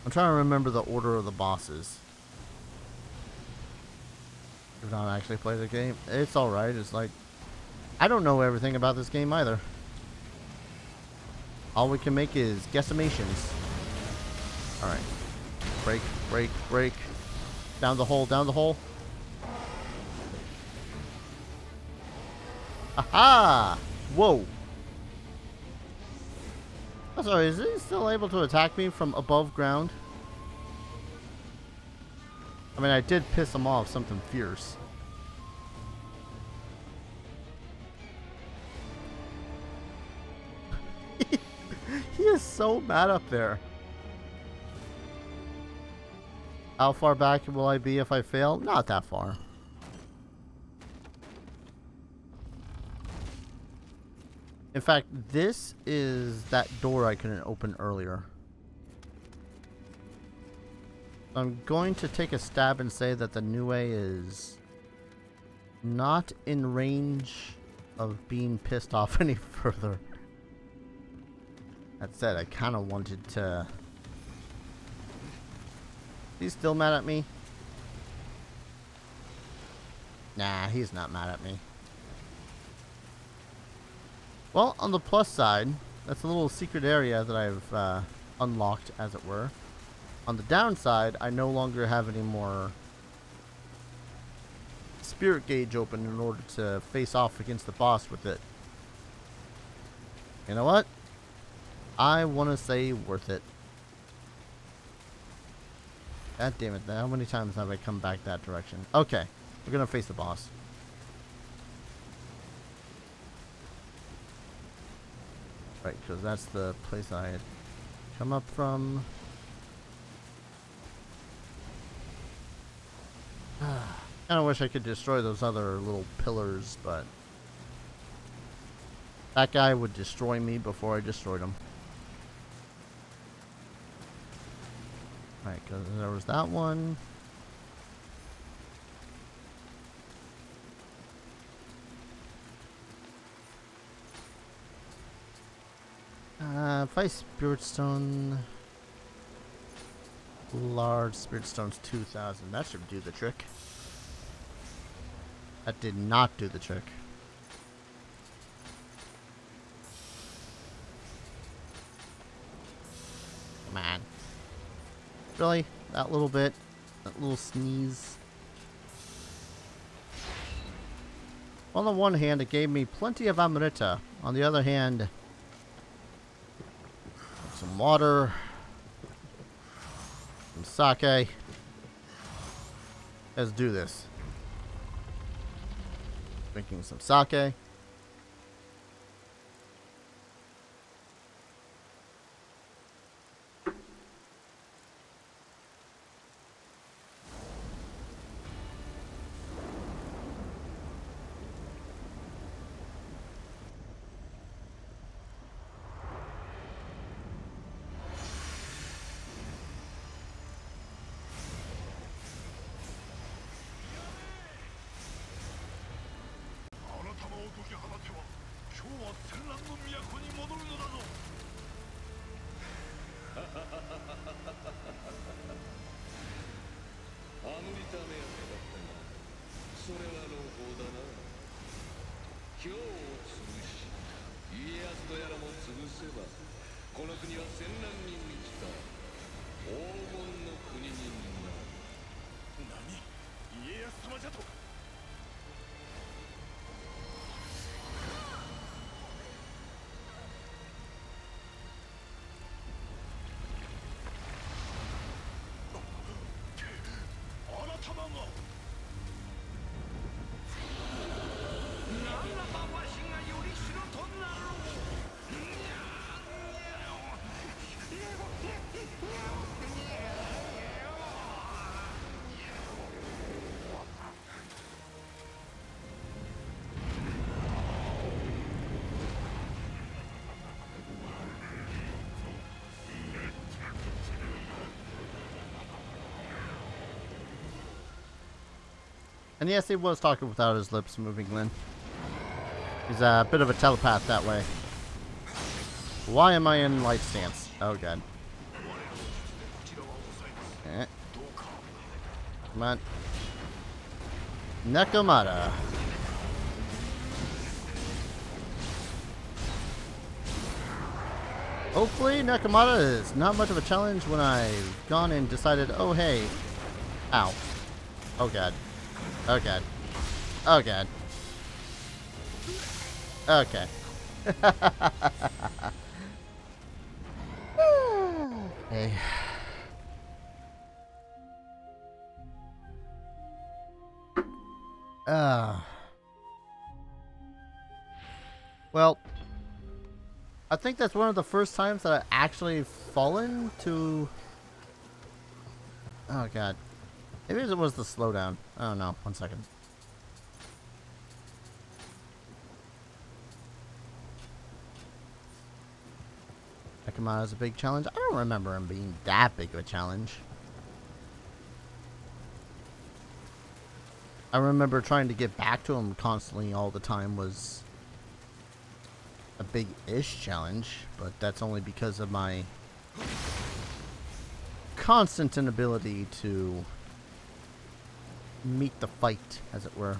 I'm trying to remember the order of the bosses. I've not actually played the game. It's alright. It's like, I don't know everything about this game either. All we can make is guesstimations. Alright. Break, break, break. Down the hole, down the hole. Aha! Whoa. Oh, sorry, is he still able to attack me from above ground? I mean, I did piss him off something fierce. He is so mad up there. How far back will I be if I fail? Not that far. In fact, this is that door I couldn't open earlier. I'm going to take a stab and say that the Nioh is not in range of being pissed off any further. That said, I kind of wanted to... He's still mad at me? Nah, he's not mad at me. Well, on the plus side, that's a little secret area that I've unlocked, as it were. On the downside, I no longer have any more spirit gauge open in order to face off against the boss with it. You know what? I want to say worth it. God damn it, how many times have I come back that direction? Okay, we're going to face the boss. Right, because that's the place I had come up from. Kinda wish I could destroy those other little pillars, but that guy would destroy me before I destroyed him. Right, because there was that one. If I Spirit Stone, large Spirit Stone's 2,000. That should do the trick. That did not do the trick. Come on. Really? That little bit? That little sneeze? On the one hand, it gave me plenty of Amrita. On the other hand, some water, some sake. Let's do this. Drinking some sake. And yes, he was talking without his lips moving, Lynn. He's a bit of a telepath that way. Why am I in light stance? Oh god. Come on. Nekomata. Hopefully Nekomata is not much of a challenge when I've gone and decided, oh hey. Ow. Oh god. Oh god. Oh god. Okay. Hey. Well, I think that's one of the first times that I actually fallen to... Oh god. Maybe it was the slowdown. I don't know. 1 second. Nekomata is a big challenge. I don't remember him being that big of a challenge. I remember trying to get back to him constantly all the time was a big-ish challenge, but that's only because of my constant inability to meet the fight, as it were.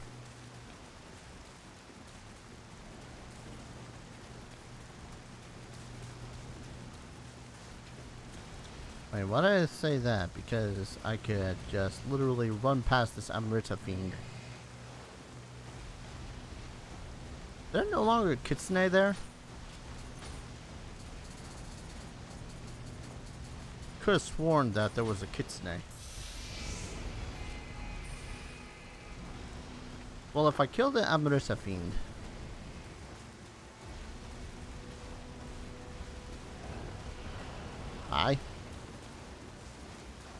Wait, why did I say that? Because I could just literally run past this Amrita fiend. Is there no longer a kitsune there? Could have sworn that there was a kitsune. Well, if I kill the Amrita fiend... Hi.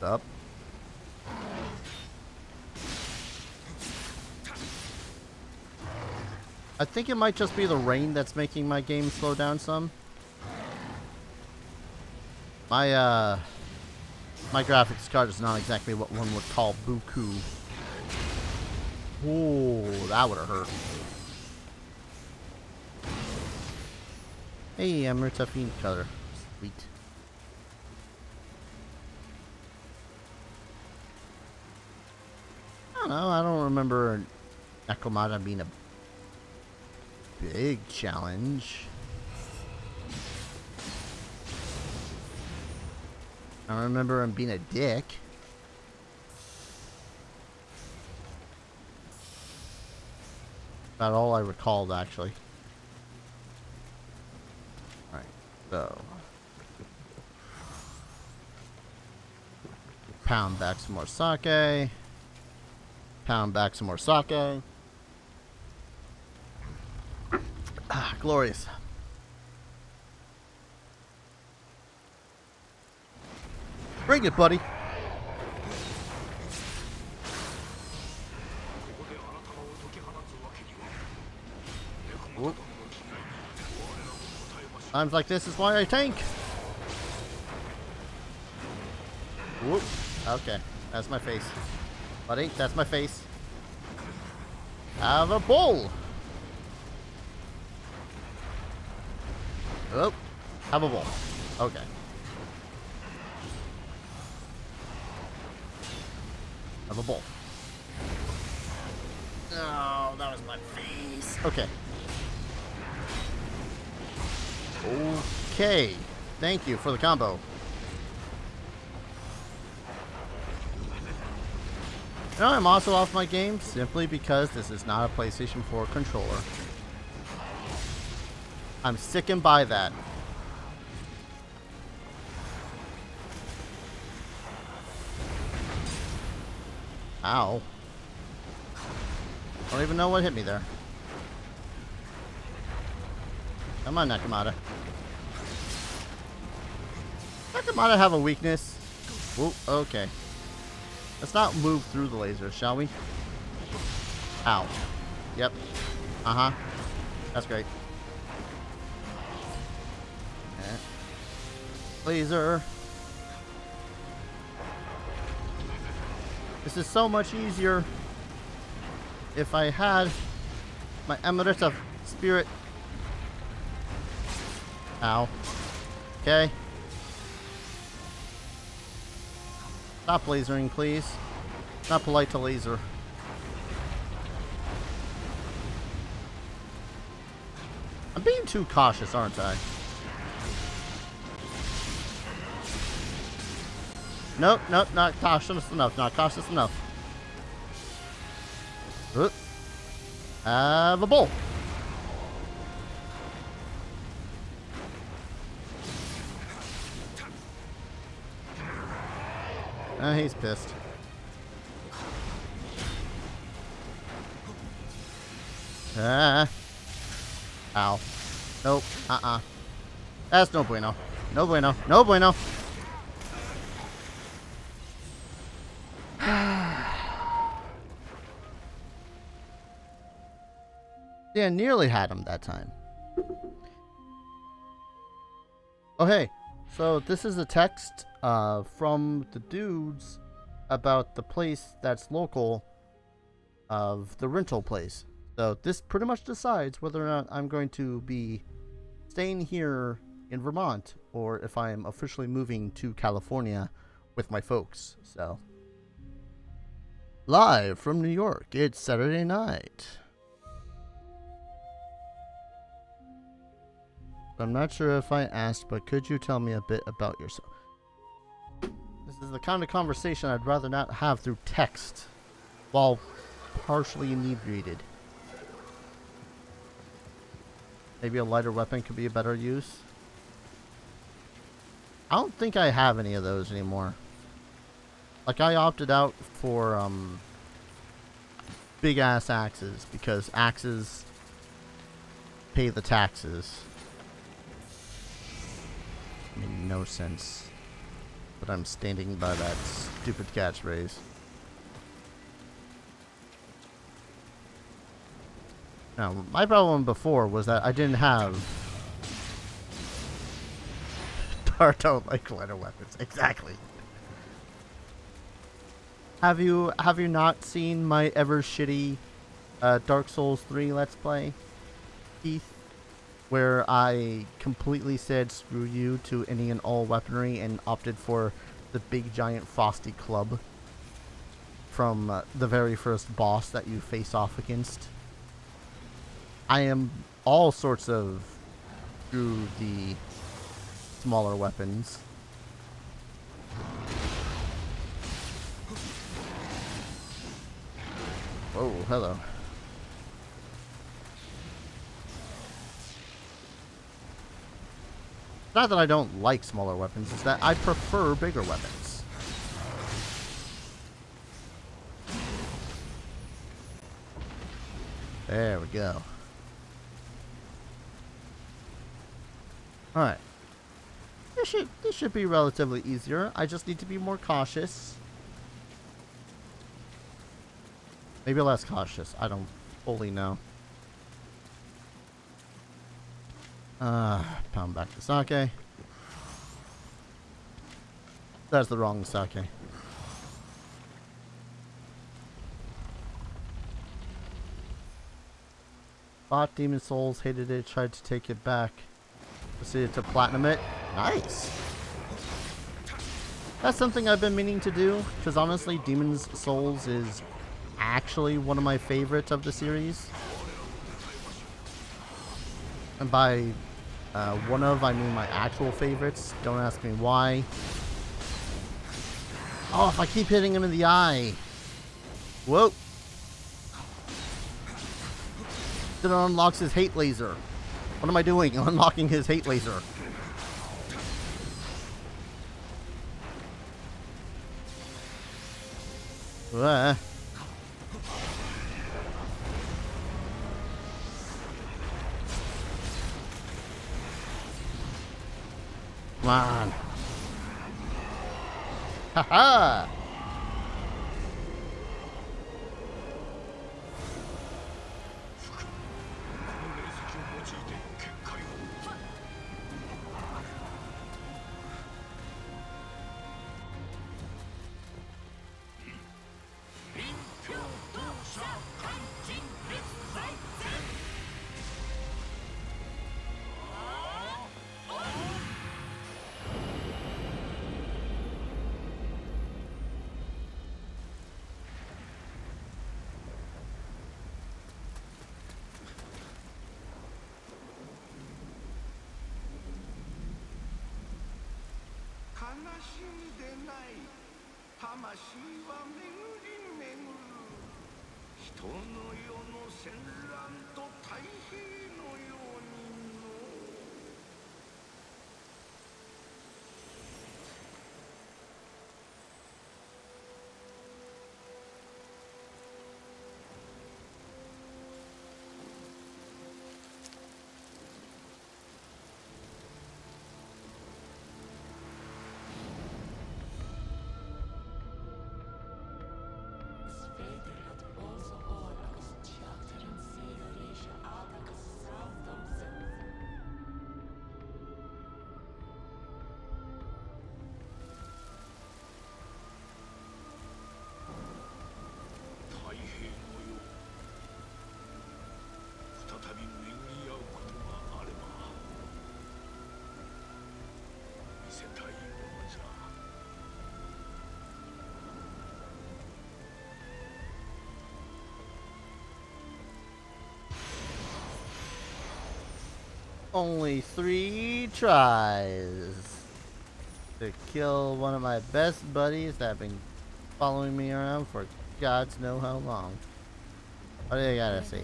What's up? I think it might just be the rain that's making my game slow down some. My graphics card is not exactly what one would call buku. Ooh, that would have hurt. Hey, Amrita fiend color. Sweet. I don't know, I don't remember Nakamata being a big challenge. I remember him being a dick. About all I recalled, actually. Alright, so. Pound back some more sake. Pound back some more sake. Ah, glorious. Bring it, buddy. Whoop. Times like this is why I tank. Whoop. Okay, that's my face. Buddy, that's my face. Have a bowl. Oh, have a bowl. Okay. Have a bowl. Oh, that was my face. Okay. Okay. Thank you for the combo. You know, I'm also off my game simply because this is not a PlayStation 4 controller. I'm sticking by that. Ow. Don't even know what hit me there. Come on, Nakamata. Nakamata have a weakness. Ooh, okay. Let's not move through the laser, shall we? Ow. Yep. Uh-huh. That's great. Okay. Laser. This is so much easier if I had my Emerita spirit. Ow. Okay. Stop lasering, please. Not polite to laser. I'm being too cautious, aren't I? Nope, nope, not cautious enough. Not cautious enough. Have a bowl. He's pissed. Ow. Nope. That's no bueno. No bueno. No bueno. Yeah, nearly had him that time. Oh, hey. So this is a text from the dudes about the place that's local of the rental place. So this pretty much decides whether or not I'm going to be staying here in Vermont or if I'm officially moving to California with my folks. So live from New York, it's Saturday night. I'm not sure if I asked, but could you tell me a bit about yourself? This is the kind of conversation I'd rather not have through text while partially inebriated. Maybe a lighter weapon could be a better use. I don't think I have any of those anymore. Like, I opted out for big ass axes because axes pay the taxes. Made no sense. But I'm standing by that stupid catchphrase. Now, my problem before was that I didn't have... I don't like lighter weapons. Exactly. Have you not seen my ever shitty Dark Souls 3 Let's Play, Keith? Where I completely said screw you to any and all weaponry and opted for the big giant frosty club from the very first boss that you face off against. I am all sorts of through the smaller weapons. Oh, hello. Not that I don't like smaller weapons, it's that I prefer bigger weapons. There we go. Alright. This should be relatively easier. I just need to be more cautious. Maybe less cautious. I don't fully know. Pound back the sake. That's the wrong sake. Bought Demon Souls, hated it, tried to take it back. Proceeded to platinum it. Nice! That's something I've been meaning to do, because honestly, Demon's Souls is actually one of my favorites of the series. And by one of, I mean my actual favorites. Don't ask me why. Oh, if I keep hitting him in the eye. Whoa. Then it unlocks his hate laser. What am I doing? Unlocking his hate laser. Come on. Haha. Only 3 tries. 6, kill one of my best buddies that have been following me around for gods know how long. What do you gotta say?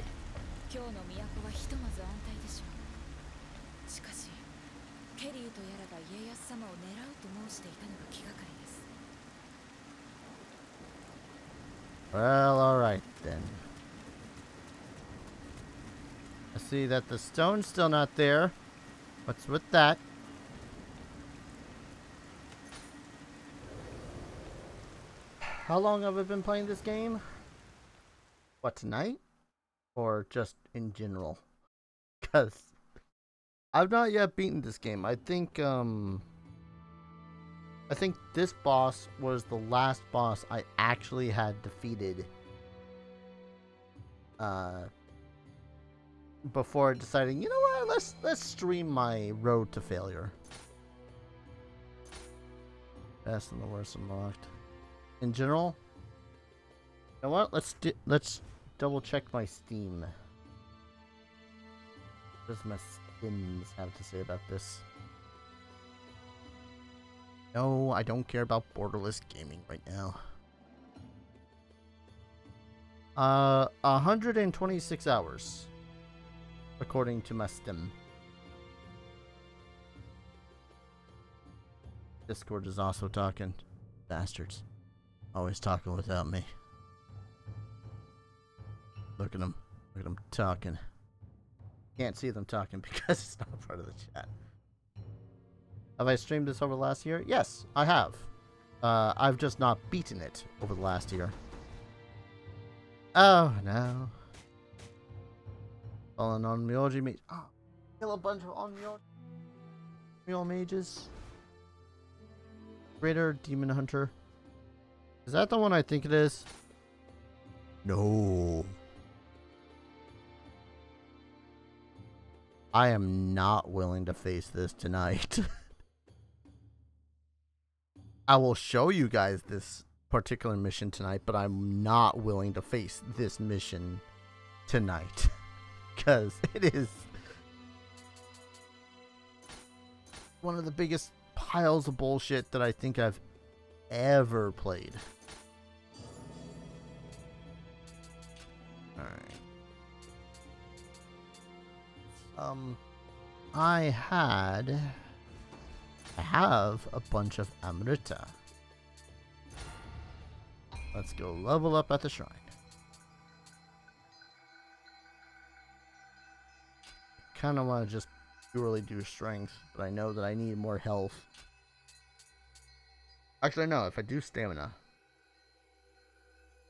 Well, alright then. I see that the stone's still not there. What's with that? How long have I been playing this game? What, tonight? Or just in general? Because I've not yet beaten this game. I think this boss was the last boss I actually had defeated before deciding, you know what, let's stream my road to failure. Best and the worst unlocked. In general, you know what? Let's double check my Steam. What does my skins have to say about this? No, I don't care about borderless gaming right now. 126 hours, according to my Steam. Discord is also talking. Bastards. Always talking without me. Look at them. Look at them talking. Can't see them talking because it's not part of the chat. Have I streamed this over the last year? Yes, I have. I've just not beaten it over the last year. Oh, no. Fallen on Myoji mage. Oh, kill a bunch of on Myoji mages. Greater Demon Hunter. Is that the one I think it is? No. I am not willing to face this tonight. I will show you guys this particular mission tonight, but I'm not willing to face this mission tonight. Because it is one of the biggest piles of bullshit that I think I've ever played. Alright. I have a bunch of Amrita. Let's go level up at the shrine. Kind of want to just purely do strength, but I know that I need more health. Actually, no, if I do stamina,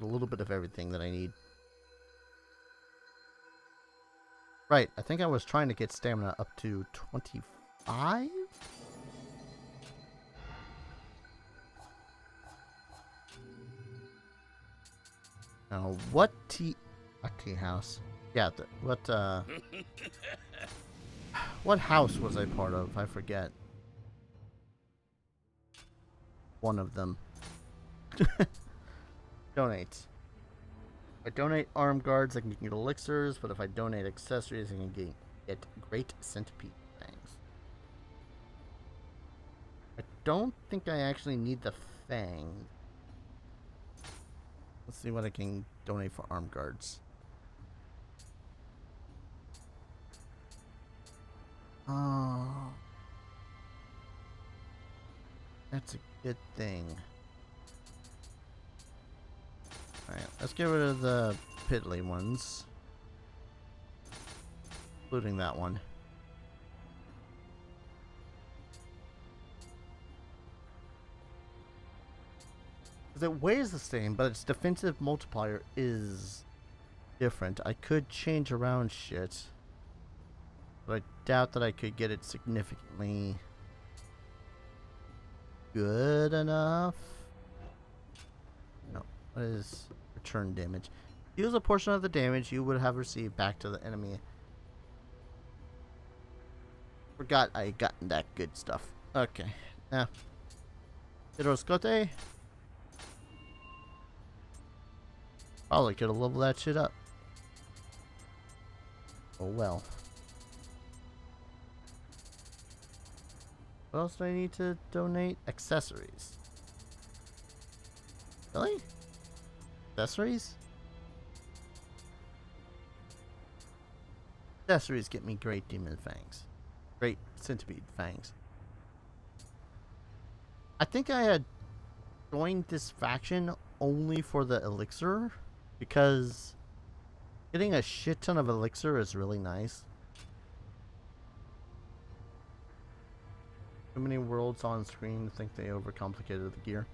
a little bit of everything that I need. Right, I think I was trying to get stamina up to 25? Now, what tea house? Yeah, what house was I part of? I forget. One of them. Donate. If I donate arm guards, I can get elixirs, but if I donate accessories, I can get great centipede fangs. I don't think I actually need the fangs. Let's see what I can donate for arm guards. Oh, that's a good thing. Alright, let's get rid of the piddly ones. Including that one. Because it weighs the same, but its defensive multiplier is different. I could change around shit, but I doubt that I could get it significantly good enough. No, what is return damage? Use a portion of the damage you would have received back to the enemy. Forgot I had gotten that good stuff. Okay, now Hiroscote. Probably could have leveled that shit up. Oh well. What else do I need to donate? Accessories. Really? Accessories? Accessories get me great demon fangs. Great centipede fangs. I think I had joined this faction only for the elixir, because getting a shit ton of elixir is really nice. Too many worlds on screen. I think they overcomplicated the gear.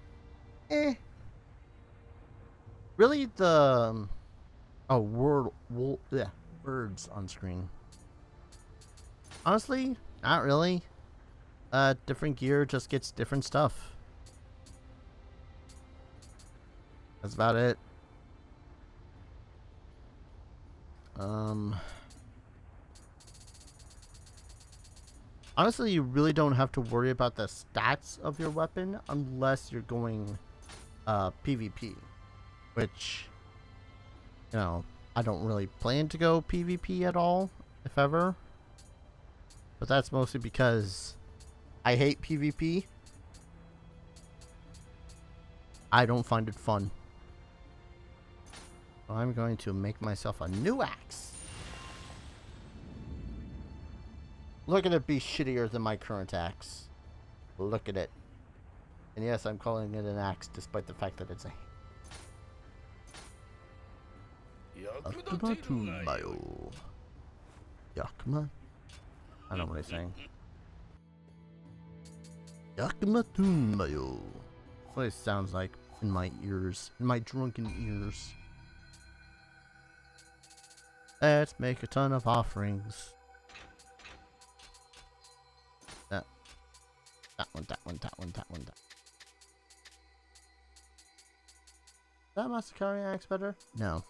Really, the words on screen. Honestly, not really. Different gear just gets different stuff. That's about it. Honestly, you really don't have to worry about the stats of your weapon unless you're going PvP, which, you know, I don't really plan to go PvP at all, if ever. But that's mostly because I hate PvP. I don't find it fun. So I'm going to make myself a new axe. Look at it be shittier than my current axe. Look at it. And yes, I'm calling it an axe despite the fact that it's a... Yakuma? I don't know what he's saying. Yakumatumbayo. That's what it sounds like in my ears. In my drunken ears. Let's make a ton of offerings. That one. Is that Masakari axe better? No.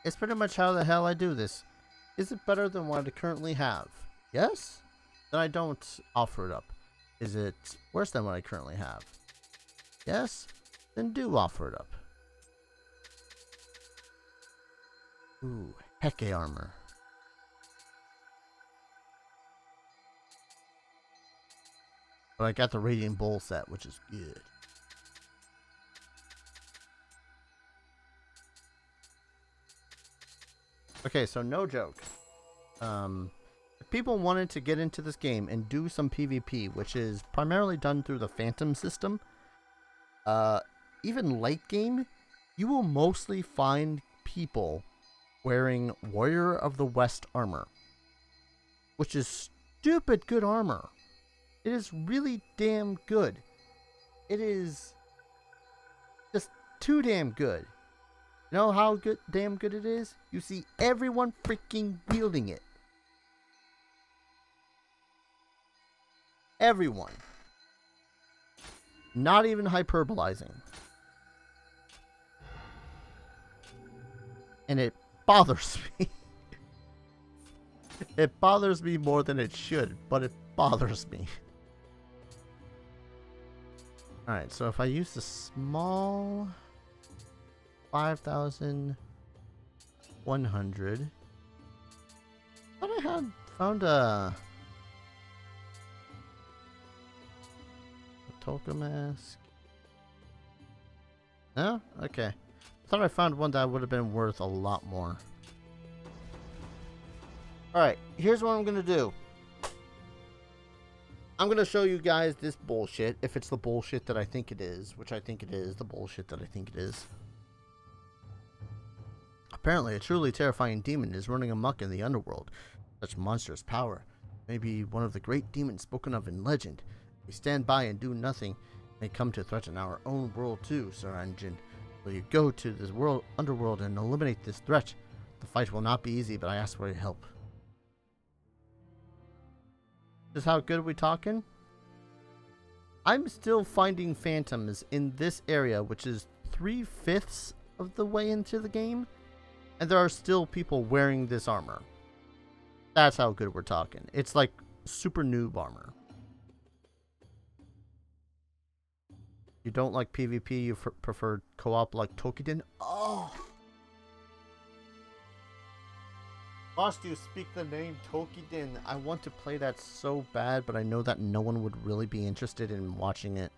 It's pretty much how the hell I do this. Is it better than what I currently have? Yes? Then I don't offer it up. Is it worse than what I currently have? Yes? Then do offer it up. Ooh, Heke armor. But I got the Radiant Bowl set, which is good. Okay, so no joke. If people wanted to get into this game and do some PvP, which is primarily done through the Phantom system, even late game, you will mostly find people wearing Warrior of the West armor, which is stupid good armor. It is really damn good. It is just too damn good. You know how good, damn good it is? You see everyone freaking wielding it. Everyone. Not even hyperbolizing. And it bothers me. It bothers me more than it should, but it bothers me. Alright, so if I use the small 5,100, I thought I had found a Toka mask. No? Okay. I thought I found one that would have been worth a lot more. Alright, here's what I'm gonna do. I'm going to show you guys this bullshit, if it's the bullshit that I think it is, which I think it is, the bullshit that I think it is. Apparently, a truly terrifying demon is running amok in the underworld. Such monstrous power may be one of the great demons spoken of in legend. We stand by and do nothing, may come to threaten our own world too, Sir Anjin. Will you go to this underworld and eliminate this threat? The fight will not be easy, but I ask for your help. Is how good are we talking? I'm still finding phantoms in this area, which is 3/5 of the way into the game, and there are still people wearing this armor. That's how good we're talking. It's like super noob armor. You don't like PvP, you prefer co-op like Tokiden? Oh! Boss, do you speak the name Tokiden? I want to play that so bad, but I know that no one would really be interested in watching it.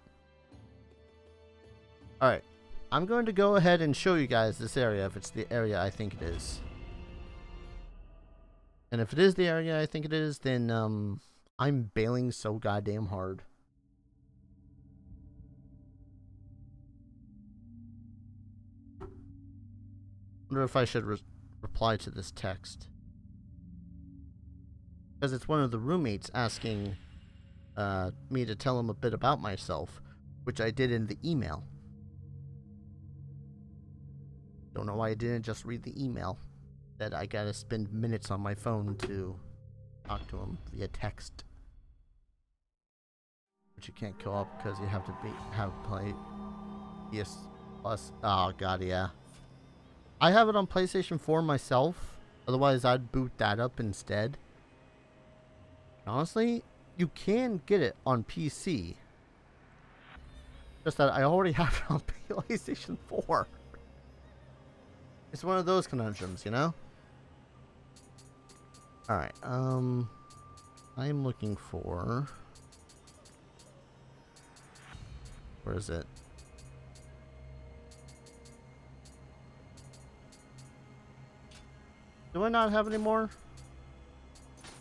Alright. I'm going to go ahead and show you guys this area if it's the area I think it is. And if it is the area I think it is, then I'm bailing so goddamn hard. Wonder if I should reply to this text. Because it's one of the roommates asking me to tell him a bit about myself, which I did in the email. Don't know why I didn't just read the email. That I gotta spend minutes on my phone to talk to him via text. But you can't go up because you have to play PS Plus. Oh god, yeah. I have it on PlayStation 4 myself. Otherwise, I'd boot that up instead. Honestly, you can get it on PC. Just that I already have it on PlayStation 4. It's one of those conundrums, you know? Alright, I am looking for... Where is it? Do I not have any more?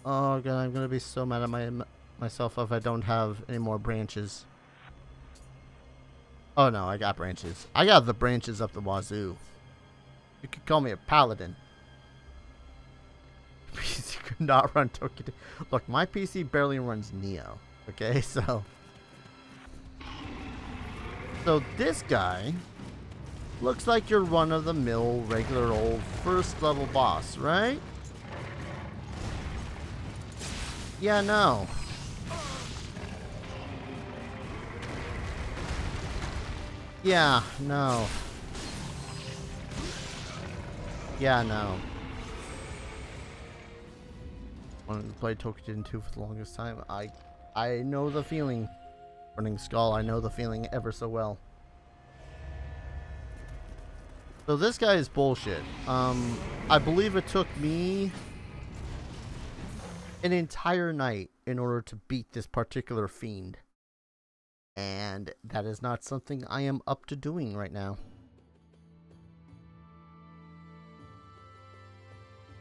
Oh god, I'm gonna be so mad at myself if I don't have any more branches. Oh no, I got branches. I got the branches up the wazoo. You could call me a paladin. PC could not run Tokyo. Look, my PC barely runs Nioh. Okay, so this guy looks like your run-of-the-mill, regular old first-level boss, right? Yeah, no. Yeah, no. Yeah, no. Wanted to play Tokiden 2 for the longest time. I know the feeling. Running Skull, I know the feeling ever so well. So this guy is bullshit. I believe it took me an entire night in order to beat this particular fiend. And that is not something I am up to doing right now.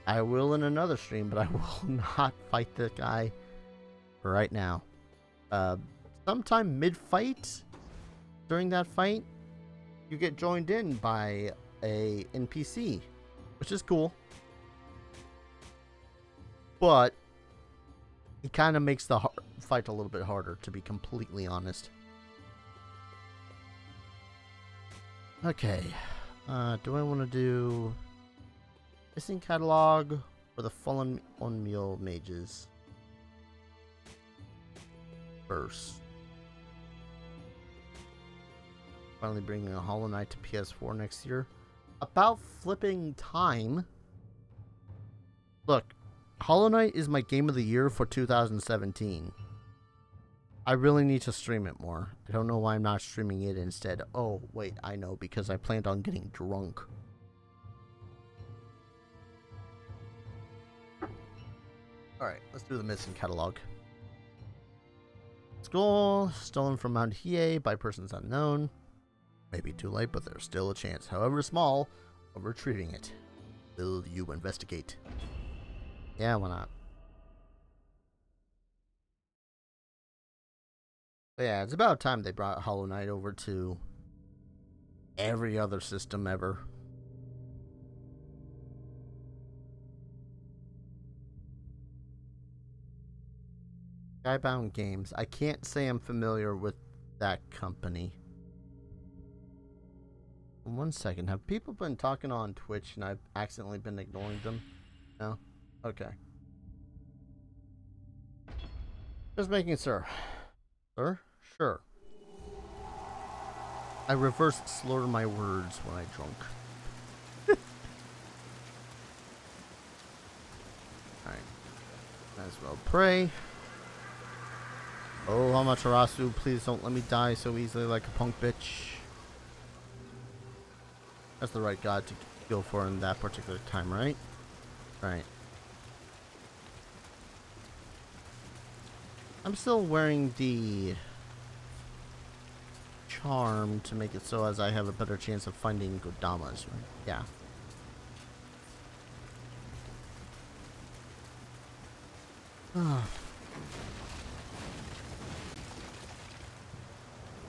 I will in another stream, but I will not fight the guy right now. Sometime mid-fight, during that fight, you get joined in by a NPC, which is cool. But it kind of makes the fight a little bit harder, to be completely honest. Okay, do I want to do missing catalog or the fallen on mule mages first? Finally bringing a Hollow Knight to PS4 next year. About flipping time. Look, Hollow Knight is my game of the year for 2017. I really need to stream it more. I don't know why I'm not streaming it instead. Oh, wait, I know, because I planned on getting drunk. Alright, let's do the missing catalog. Skull, stolen from Mount Hiei by persons unknown. Maybe too late, but there's still a chance, however small, of retrieving it. Will you investigate? Yeah, why not? But yeah, it's about time they brought Hollow Knight over to every other system ever. Skybound Games. I can't say I'm familiar with that company. 1 second. Have people been talking on Twitch and I've accidentally been ignoring them? No? Okay. Just making sure. Sir? Sure. I reverse slur my words when I drunk. Alright. Might as well pray. Oh, Amaterasu, please don't let me die so easily like a punk bitch. That's the right god to go for in that particular time, right? Right. I'm still wearing the charm to make it so as I have a better chance of finding Godamas. Right? Yeah.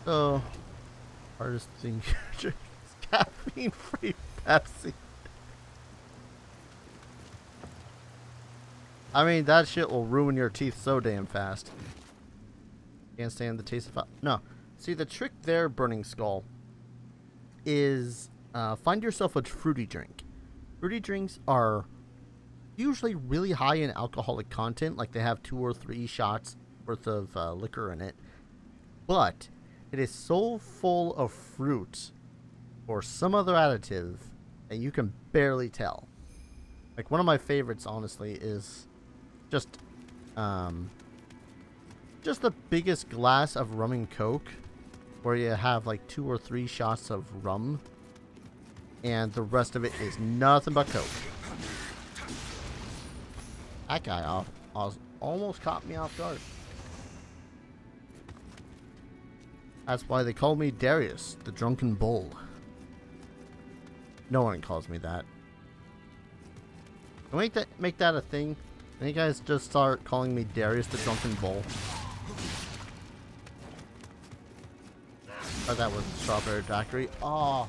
So, hardest thing is caffeine-free Pepsi. I mean, that shit will ruin your teeth so damn fast. Can't stand the taste of... No. See, the trick there, Burning Skull, is find yourself a fruity drink. Fruity drinks are usually really high in alcoholic content, like they have 2 or 3 shots worth of liquor in it. But it is so full of fruit or some other additive that you can barely tell. Like, one of my favorites, honestly, is just the biggest glass of rum and coke, where you have like 2 or 3 shots of rum, and the rest of it is nothing but coke. That guy almost caught me off guard. That's why they call me Darius, the Drunken Bull. No one calls me that. Can we make that a thing? Can you guys just start calling me Darius, the Drunken Bull? Oh, that was Strawberry Daiquiri. Oh.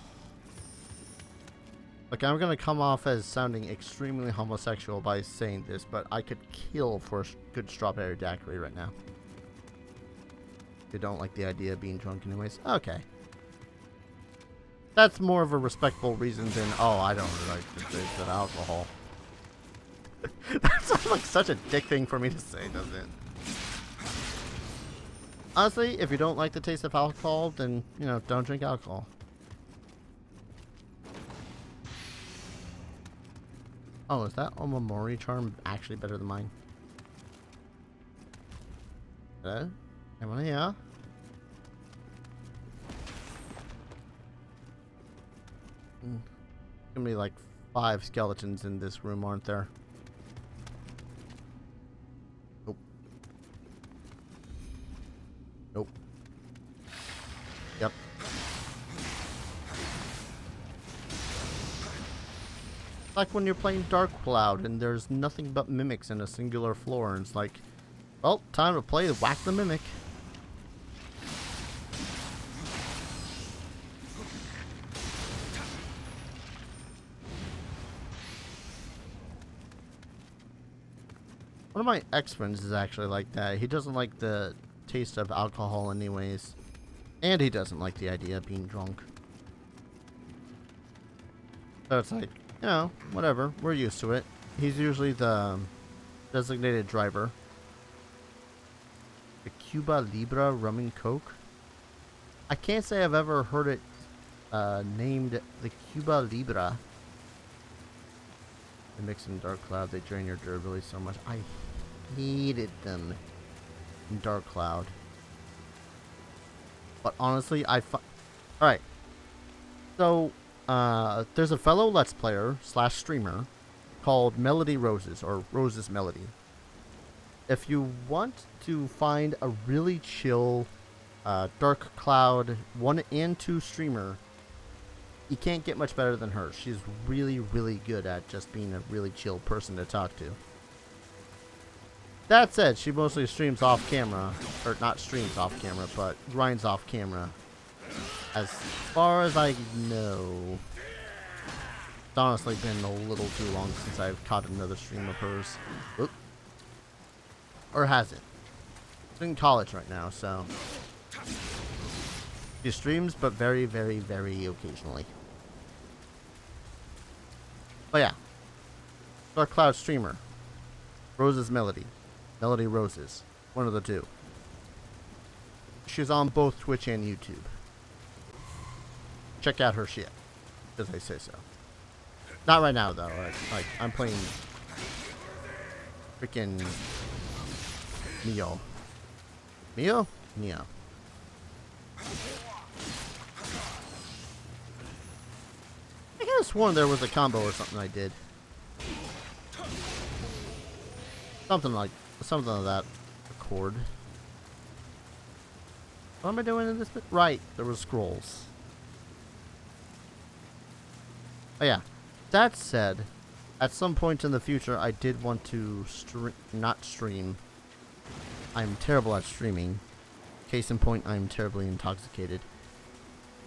Look, I'm gonna come off as sounding extremely homosexual by saying this, but I could kill for a good Strawberry Daiquiri right now. If you don't like the idea of being drunk anyways. Okay. That's more of a respectful reason than, oh, I don't really like the taste of alcohol. That sounds like such a dick thing for me to say, doesn't it? Honestly, if you don't like the taste of alcohol, then, you know, don't drink alcohol. Oh, is that Omamori charm actually better than mine? Hello? Anyone here? Gonna be like 5 skeletons in this room, aren't there? Nope. Nope. Yep. Like when you're playing Dark Cloud and there's nothing but mimics in a singular floor, and it's like, well, time to play Whack the Mimic. One of my ex-friends is actually like that. He doesn't like the taste of alcohol anyways. And he doesn't like the idea of being drunk. So it's like, you know, whatever. We're used to it. He's usually the designated driver. The Cuba Libre Rum and Coke. I can't say I've ever heard it named the Cuba Libre. They mix in Dark Cloud. They drain your durability so much. I hated them in Dark Cloud. But honestly, alright. So, there's a fellow Let's Player / streamer called Melody Roses, or Roses Melody. If you want to find a really chill Dark Cloud 1 and 2 streamer, you can't get much better than her. She's really, really good at just being a really chill person to talk to. That said, she mostly streams off camera, or not streams off camera, but grinds off camera. As far as I know, it's honestly been a little too long since I've caught another stream of hers. Oop. Or has it? She's in college right now, so she streams, but very, very, very occasionally. But yeah, Dark Cloud streamer, Roses Melody. Melody Roses. One of the two. She's on both Twitch and YouTube. Check out her shit, as I say so. Not right now, though. Like I'm playing freaking Nioh. Nioh? Nioh. I could have sworn there was a combo or something I did. Something like that accord. What am I doing in this bit? Right, there were scrolls. Oh yeah. That said, at some point in the future, I did want to not stream. I'm terrible at streaming. Case in point, I'm terribly intoxicated.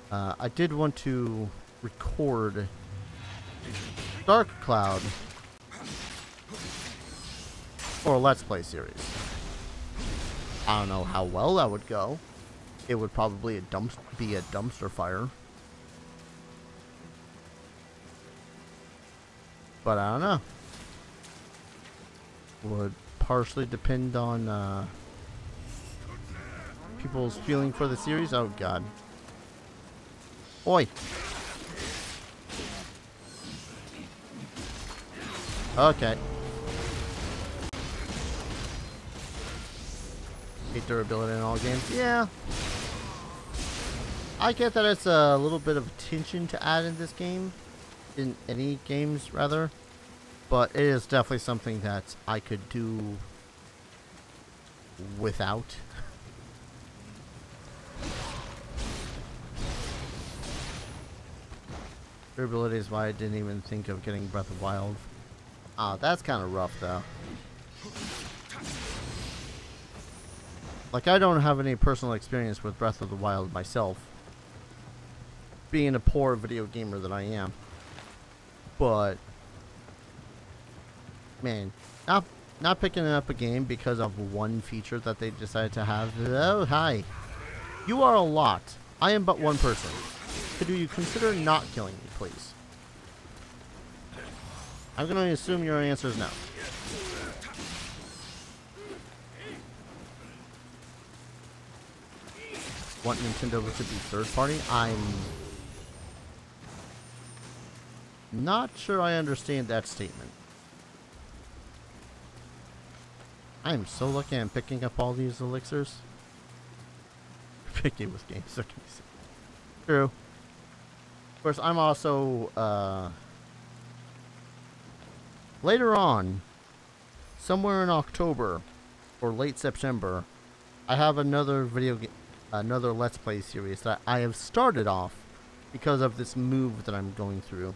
I did want to record Dark Cloud for a Let's Play series. I don't know how well that would go. It would probably be a dumpster fire. But I don't know. Would partially depend on people's feeling for the series. Oh god. Oi. Okay. Hate durability in all games. Yeah. I get that it's a little bit of attention to add in this game. In any games, rather. But it is definitely something that I could do without. Durability is why I didn't even think of getting Breath of Wild. Ah, that's kind of rough, though. Like, I don't have any personal experience with Breath of the Wild myself. Being a poor video gamer that I am. But man, not picking up a game because of one feature that they decided to have. Oh, hi. You are a lot. I am but one person. Could you consider not killing me, please? I'm going to assume your answer is no. Want Nintendo to be third party? I'm not sure I understand that statement. I am so lucky I'm picking up all these elixirs. Picky with games, so can you see? True. Of course, I'm also, later on, somewhere in October, or late September, I have another another Let's Play series that I have started off because of this move that I'm going through.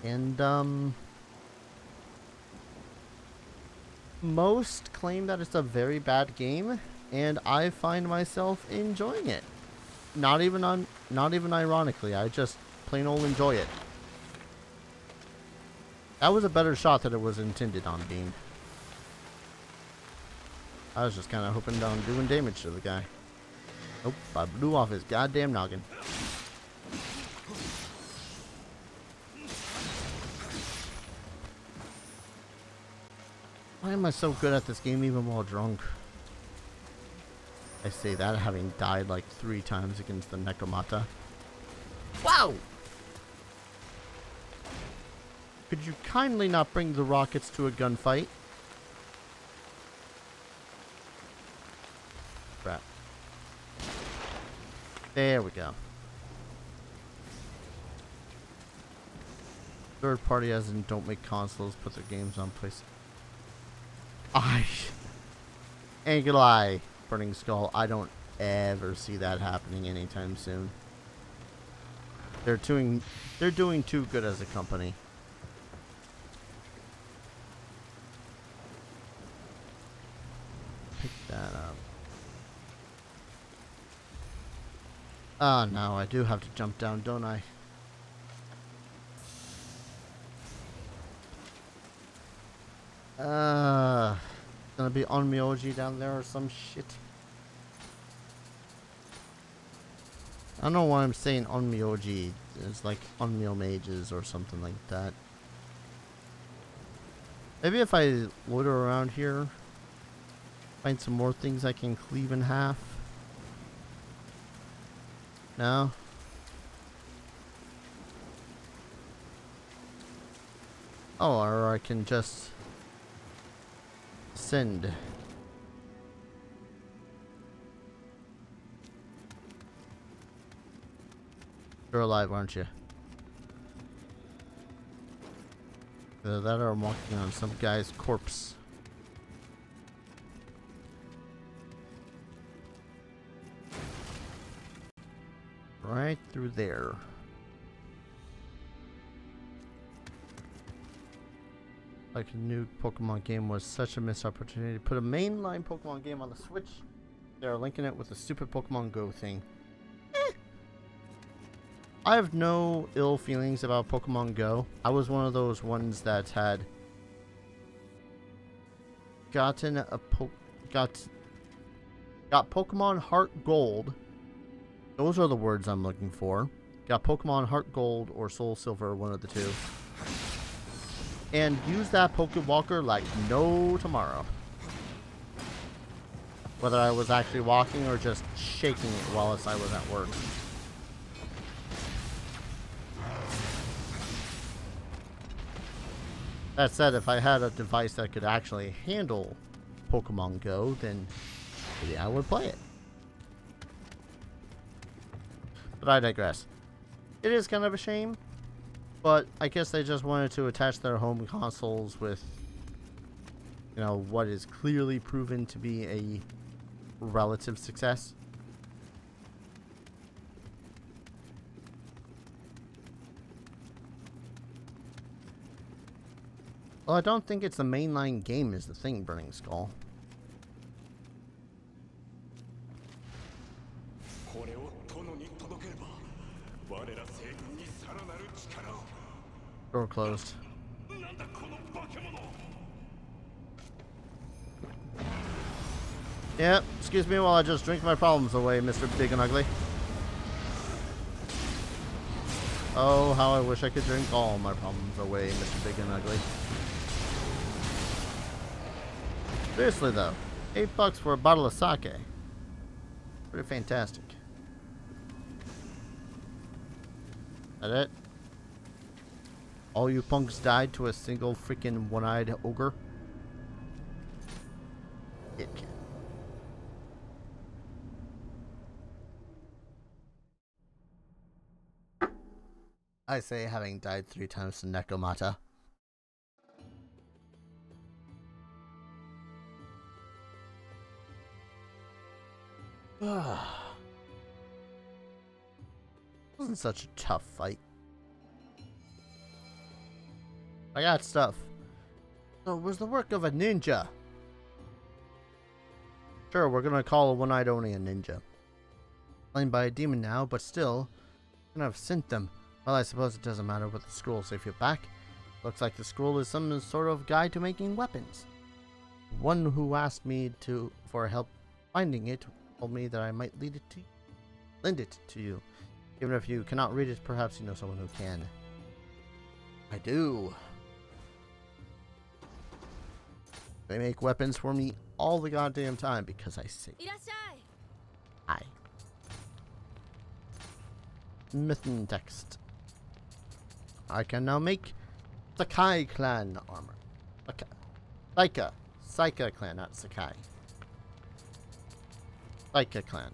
And, most claim that it's a very bad game, and I find myself enjoying it. Not even ironically, I just plain old enjoy it. That was a better shot than it was intended on being. I was just kind of hoping on doing damage to the guy. Nope, I blew off his goddamn noggin. Why am I so good at this game even while drunk? I say that having died like 3 times against the Necromata. Wow! Could you kindly not bring the rockets to a gunfight? Crap. There we go. Third party as in don't make consoles, put their games on place. I ain't gonna lie, Burning Skull, I don't ever see that happening anytime soon. They're doing too good as a company. Pick that up. Oh no, I do have to jump down, don't I? Gonna be Onmyoji down there or some shit. I don't know why I'm saying Onmyoji. It's like Onmyo Mages or something like that. Maybe if I loiter around here, find some more things I can cleave in half. No? Oh, or I can just send. You're alive, aren't you? Either that or I'm walking on some guy's corpse. right through there. Like a new Pokemon game was such a missed opportunity to put a mainline Pokemon game on the Switch. They're linking it with the stupid Pokemon Go thing. I have no ill feelings about Pokemon Go. I was one of those ones that had gotten a got Pokemon Heart Gold. Those are the words I'm looking for. Got Pokemon Heart Gold or Soul Silver, one of the two. And use that Pokewalker like no tomorrow. Whether I was actually walking or just shaking it whilst I was at work. That said, if I had a device that could actually handle Pokemon Go, then maybe I would play it. But I digress. It is kind of a shame, but I guess they just wanted to attach their home consoles with, you know, what is clearly proven to be a relative success. Well, I don't think it's the mainline game is the thing, Burning Skull. Door closed. Yeah, excuse me while I just drink my problems away, Mr. Big and Ugly. Oh, how I wish I could drink all my problems away, Mr. Big and Ugly. Seriously though, $8 for a bottle of sake. Pretty fantastic. That it? All you punks died to a single freaking one-eyed ogre? It can. I say having died 3 times to Nekomata. Wasn't such a tough fight. I got stuff. So it was the work of a ninja. Sure, we're gonna call a one-eyed Oni a ninja. Slain by a demon now, but still, I'm gonna have sent them. Well, I suppose it doesn't matter with the scroll, so if you're back, looks like the scroll is some sort of guide to making weapons. One who asked me for help finding it told me that I might lend it to you. Even if you cannot read it, perhaps you know someone who can. I do. They make weapons for me all the goddamn time because I say I. Mythen text. I can now make Sakai clan armor. Okay. Saika clan, not Sakai. Saika clan.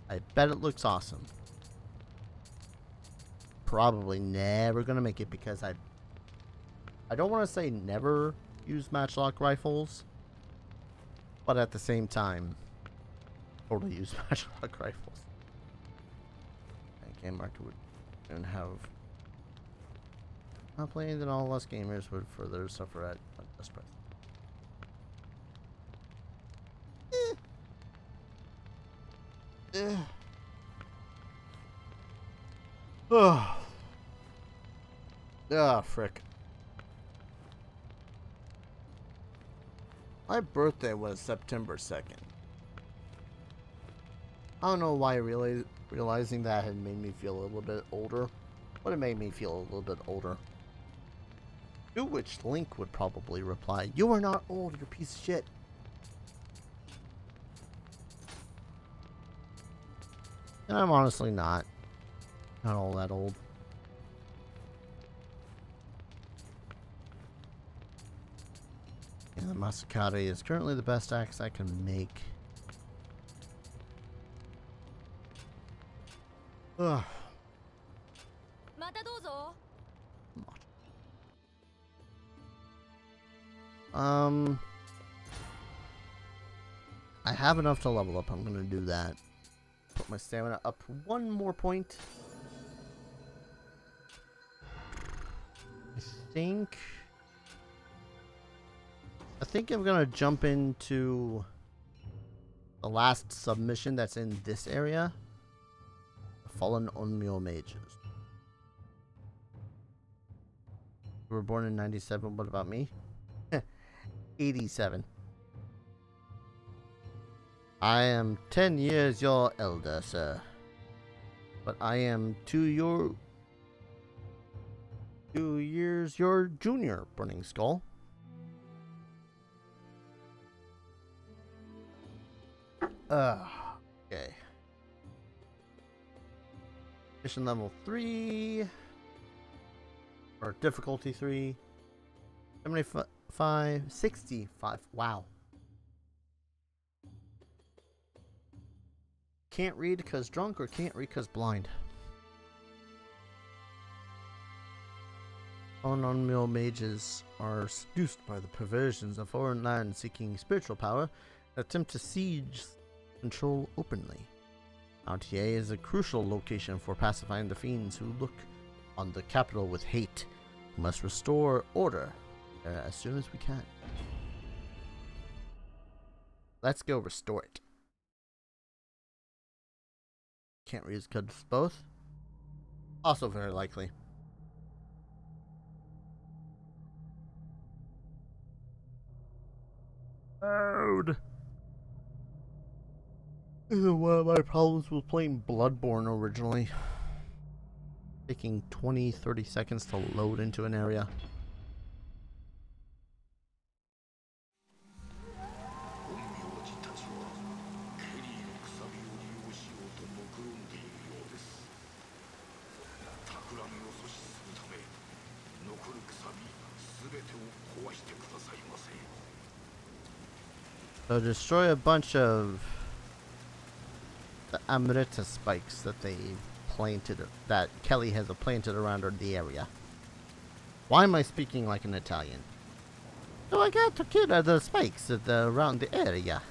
I bet it looks awesome. Probably never gonna make it because I don't want to say never use matchlock rifles, but at the same time, totally use matchlock rifles. Game market would and have not playing that all us gamers would further suffer at this price. Oh. Ah, frick. My birthday was September 2nd. I don't know why realizing that had made me feel a little bit older, but it made me feel a little bit older. To which Link would probably reply, "You are not old, you piece of shit." And I'm honestly not all that old. And the Masakate is currently the best axe I can make. Ugh. I have enough to level up. I'm gonna do that. Get my stamina up one more point. I think I'm gonna jump into the last submission that's in this area. The Fallen Nioh Mages. You were born in 97, what about me? 87. I am 10 years your elder, sir. But I am 2 years your junior, Burning Skull. Okay. Mission level 3. Or difficulty 3. 75, 65. Wow. Can't read because drunk or can't read because blind. Nioh mages are seduced by the perversions of foreign lands seeking spiritual power and attempt to siege control openly. RTA is a crucial location for pacifying the fiends who look on the capital with hate. We must restore order as soon as we can. Let's go restore it. Can't read as good as both. Also very likely. Loud. This is one of my problems with playing Bloodborne originally. Taking 20-30 seconds to load into an area. So destroy a bunch of the Amrita spikes that they planted, that Kelly has planted around the area. Why am I speaking like an Italian? So I got to kill the spikes around the area.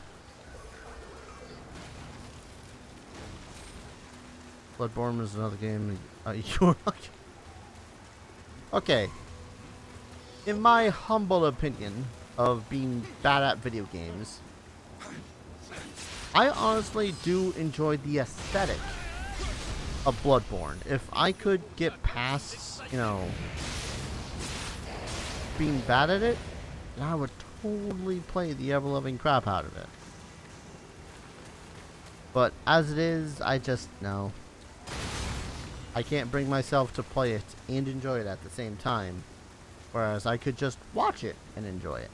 Bloodborne is another game. You're okay. In my humble opinion of being bad at video games, I honestly do enjoy the aesthetic of Bloodborne. If I could get past, you know, being bad at it, then I would totally play the ever-loving crap out of it. But as it is, I just, no. I can't bring myself to play it and enjoy it at the same time. Whereas I could just watch it and enjoy it.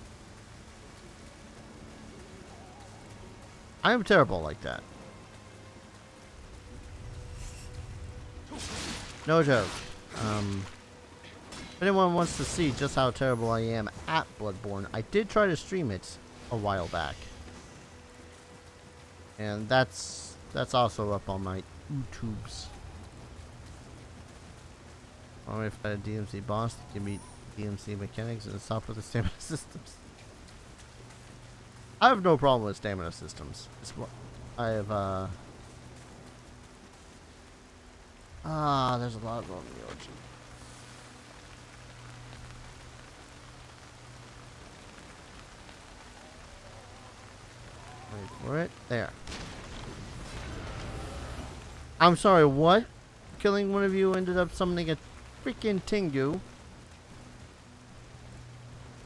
I am terrible like that. No joke. If anyone wants to see just how terrible I am at Bloodborne, I did try to stream it a while back. And that's also up on my YouTubes. Or if I had a DMC boss, give me DMC mechanics and stop with the stamina systems. I have no problem with stamina systems. It's what I have, there's a lot of them in the ocean. Wait for it. There. I'm sorry, what? Killing one of you ended up summoning a freaking Tengu.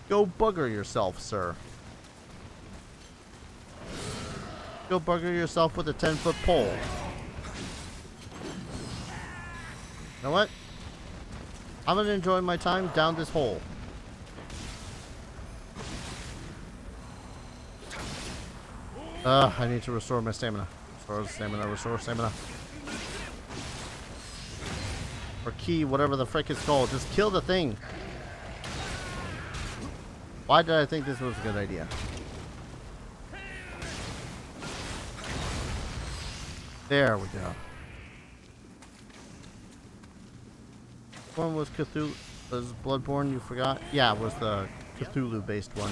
Go bugger yourself, sir. Go bugger yourself with a 10-foot pole. You know what? I'm gonna enjoy my time down this hole. I need to restore my stamina. Restore stamina, restore stamina. Or key, whatever the frick it's called. Just kill the thing. Why did I think this was a good idea? There we go. One was Cthulhu. Was Bloodborne, you forgot? Yeah, it was the Cthulhu-based one.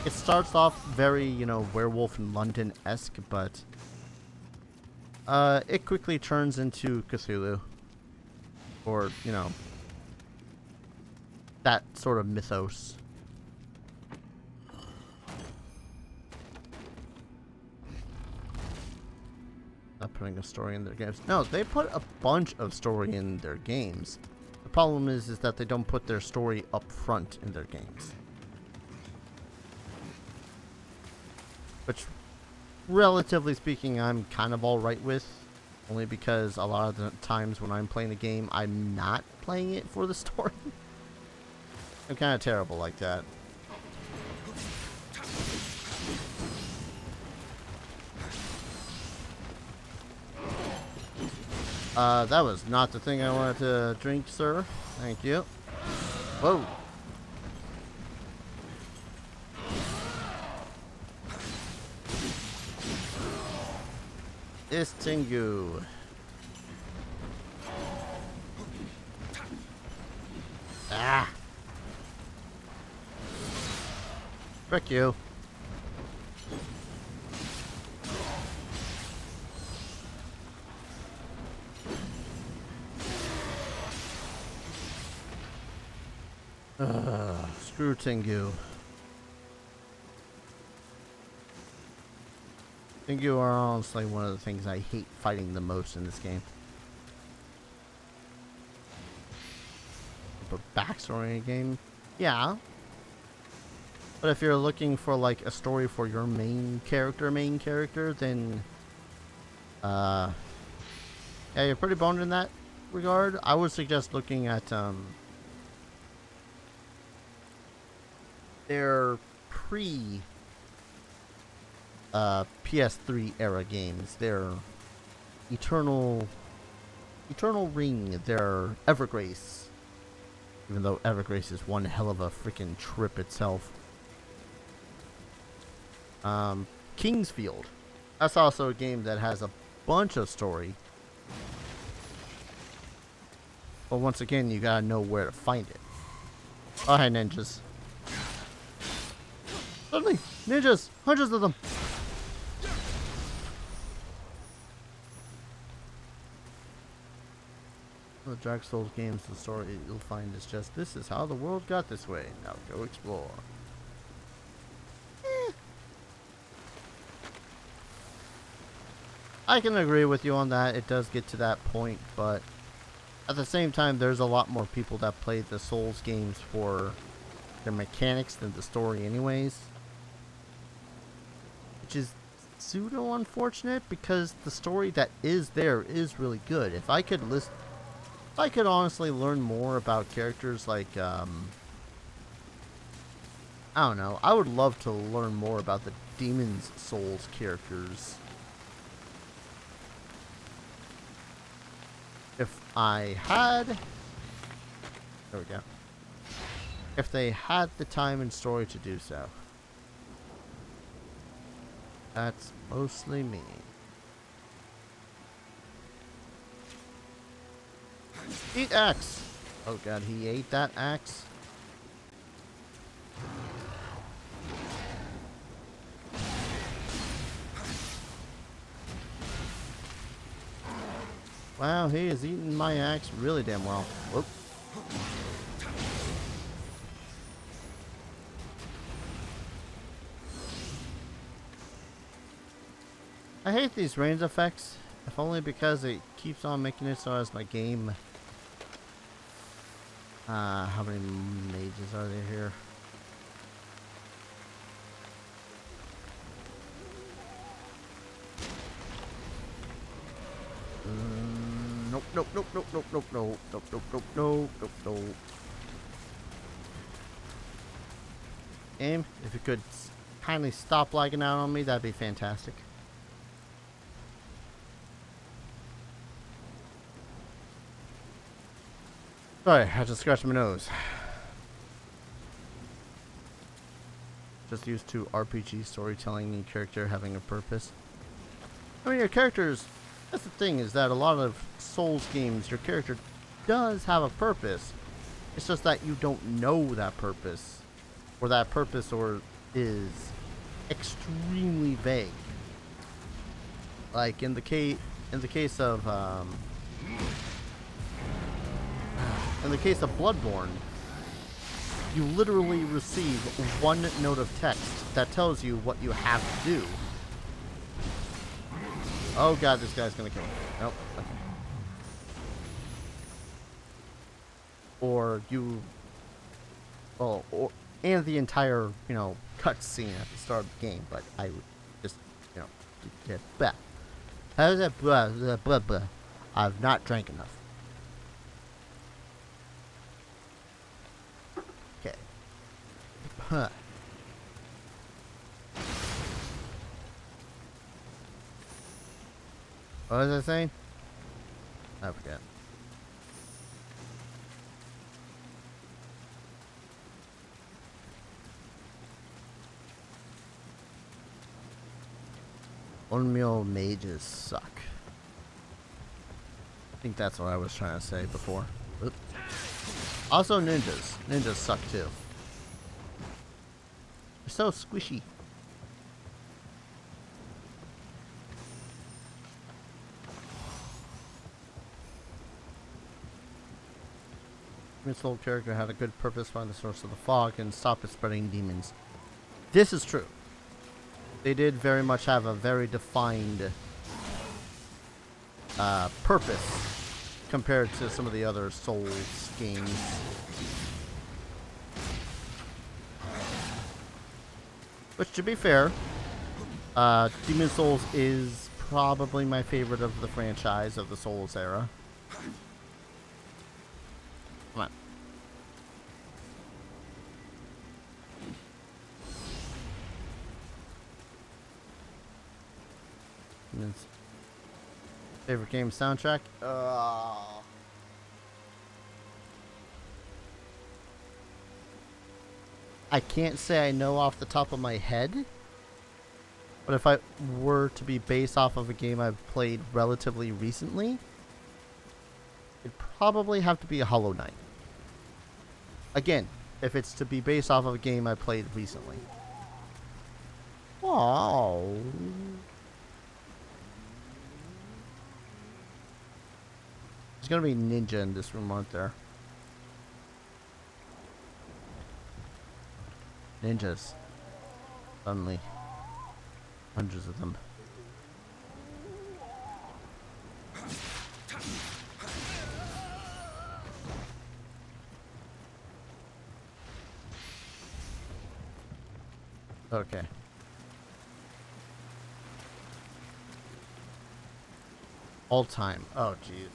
It starts off very, you know, Werewolf in London-esque, but It quickly turns into Cthulhu. Or, you know, that sort of mythos. Not putting a story in their games. No, they put a bunch of story in their games. The problem is that they don't put their story up front in their games. Which, relatively speaking, I'm kind of alright with. Only because a lot of the times when I'm playing a game, I'm not playing it for the story. I'm kind of terrible like that. That was not the thing I wanted to drink, sir. Thank you. Whoa. Istingu. Ah. Frick you. Screw Tengu. Tengu are honestly one of the things I hate fighting the most in this game. But backstory in a game? Yeah. But if you're looking for like a story for your main character, then yeah, you're pretty boned in that regard. I would suggest looking at their pre PS3 era games. Their Eternal Ring, their Evergrace. Even though Evergrace is one hell of a freaking trip itself. Kingsfield. That's also a game that has a bunch of story. But once again, you gotta know where to find it. Oh, hi, ninjas. Suddenly, ninjas! Hundreds of them! The Dark Souls games, the story you'll find is just, this is how the world got this way. Now go explore. I can agree with you on that. It does get to that point, but at the same time, there's a lot more people that play the Souls games for their mechanics than the story anyways. Which is pseudo unfortunate because the story that is there is really good. If I could honestly learn more about characters like, I don't know. I would love to learn more about the Demon's Souls characters. If I had... There we go. If they had the time and story to do so. That's mostly me. Eat axe! Oh god, he ate that axe? Wow, he is eating my axe really damn well. Whoop. I hate these range effects, if only because it keeps on making it so as my game... how many mages are there here? Nope, nope, nope, nope, nope, nope, nope, nope, nope, nope, nope, nope, nope. Game, if you could kindly stop lagging out on me, that'd be fantastic. Sorry, I just scratched my nose. Just used to RPG storytelling and character having a purpose. I mean, your characters... That's the thing, is that a lot of Souls games, your character does have a purpose. It's just that you don't know that purpose. Or that purpose is extremely vague. Like in the case... in the case of Bloodborne, you literally receive one note of text that tells you what you have to do. Oh god, this guy's gonna kill me. Nope. Okay. Or you, well, and the entire, you know, cutscene at the start of the game. But I would just, you know, get back. How's that? Blah, blah, blah, blah. I've not drank enough. Okay. Huh. What was I saying? I forget. Unreal mages suck. I think that's what I was trying to say before. Oop. Also ninjas. Ninjas suck too. They're so squishy. This whole character had a good purpose, find the source of the fog and stop it spreading demons. This is true. They did very much have a very defined purpose compared to some of the other Souls games. Which, to be fair, Demon Souls is probably my favorite of the franchise of the Souls era. Come on. Favorite game soundtrack? I can't say I know off the top of my head. But if I were to be based off of a game I've played relatively recently, it'd probably have to be a Hollow Knight. Again, if it's to be based off of a game I played recently. Wow. There's gonna be ninja in this room, aren't there? Ninjas. Suddenly. Hundreds of them. Okay. All time. Oh, geez.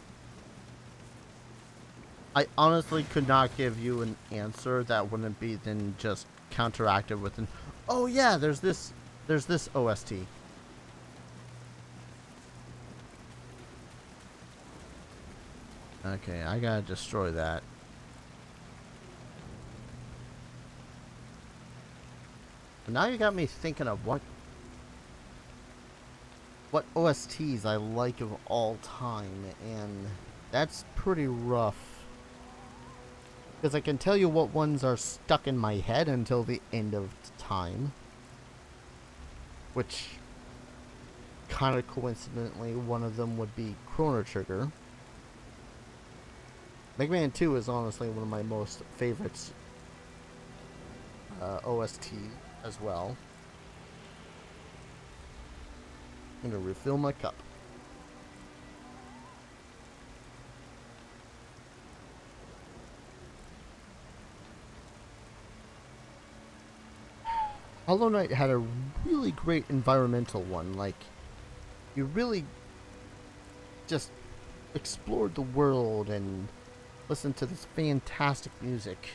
I honestly could not give you an answer that wouldn't be then just counteracted with an, oh yeah, there's this OST. Okay, I gotta destroy that. But now you got me thinking of what OSTs I like of all time, and that's pretty rough. Because I can tell you what ones are stuck in my head until the end of time. Which, kind of coincidentally, one of them would be Chrono Trigger. Mega Man 2 is honestly one of my most favorites OST as well. I'm going to refill my cup. Hollow Knight had a really great environmental one. Like, you really just explored the world and listened to this fantastic music.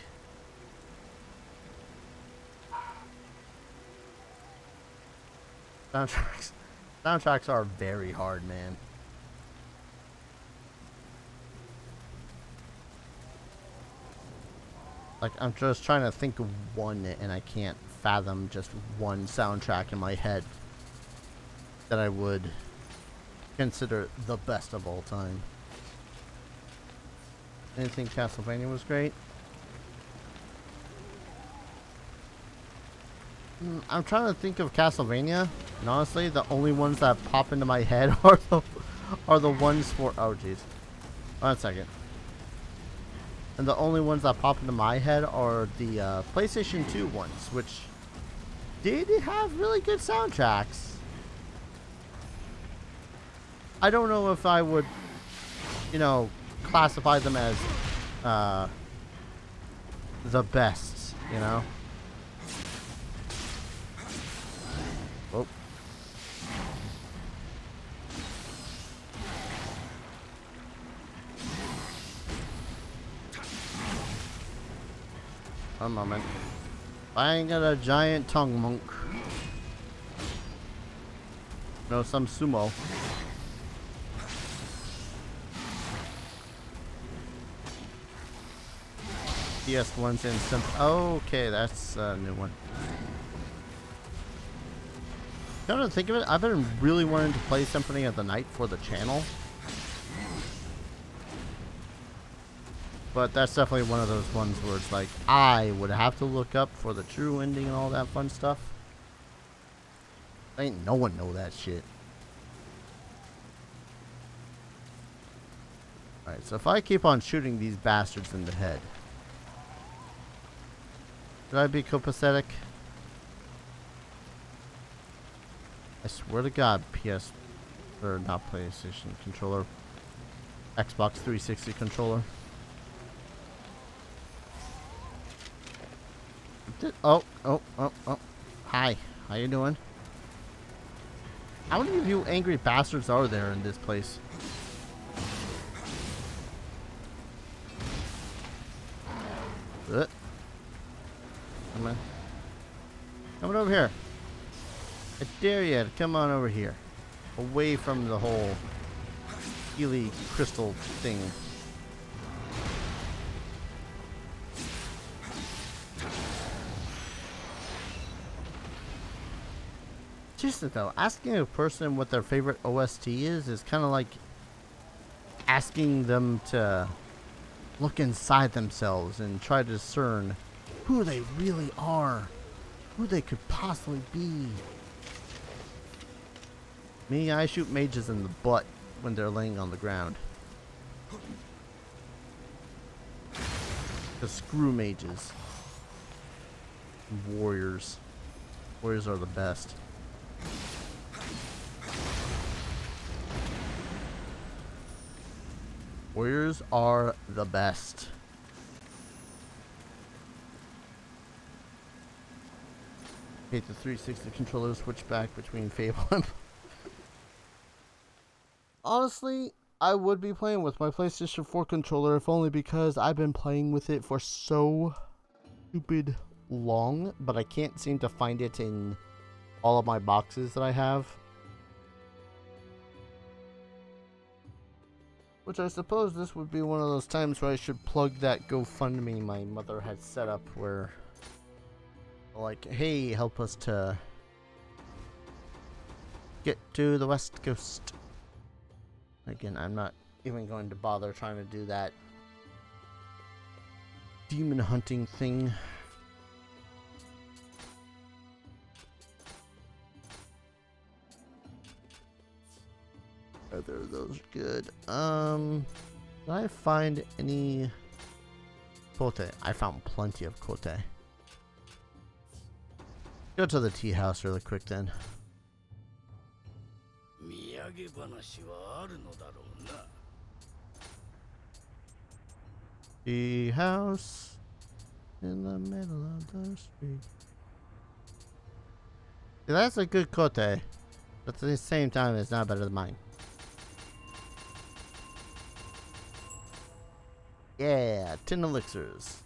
Soundtracks are very hard, man. Like, I'm just trying to think of one, and I can't fathom just one soundtrack in my head that I would consider the best of all time. I didn't think Castlevania was great. I'm trying to think of Castlevania, and honestly, the only ones that pop into my head are the ones for... Oh, jeez. 1 second. And the only ones that pop into my head are the PlayStation 2 ones, which did have really good soundtracks. I don't know if I would, you know, classify them as the best, you know? Oh. One moment. I ain't got a giant tongue monk. No, some sumo. PS1's instant. Okay, that's a new one. Come to think of it, I've been really wanting to play Symphony of the Night for the channel. But that's definitely one of those ones where it's like, I would have to look up for the true ending and all that fun stuff. Ain't no one know that shit. Alright, so if I keep on shooting these bastards in the head, should I be copacetic? I swear to God, PS, or not PlayStation controller, Xbox 360 controller. Oh. Hi, how you doing? How many of you angry bastards are there in this place? Come on. Coming over here. I dare you to come on over here. Away from the whole Healy crystal thing. Seriously though, asking a person what their favorite OST is kind of like asking them to look inside themselves and try to discern who they really are, who they could possibly be. Me, I shoot mages in the butt when they're laying on the ground. The screw mages. Warriors. Warriors are the best. Warriors are the best. Hate the 360 controller switch back between Fable and... Honestly, I would be playing with my PlayStation 4 controller if only because I've been playing with it for so stupid long, but I can't seem to find it in all of my boxes that I have. Which I suppose this would be one of those times where I should plug that GoFundMe my mother had set up where, like, hey, help us to get to the West Coast. Again, I'm not even going to bother trying to do that demon hunting thing. Either of those are good. Did I find any kote? I found plenty of kote. Go to the tea house really quick then. Tea house in the middle of the street. See, that's a good kote, but at the same time, it's not better than mine. Yeah, 10 elixirs.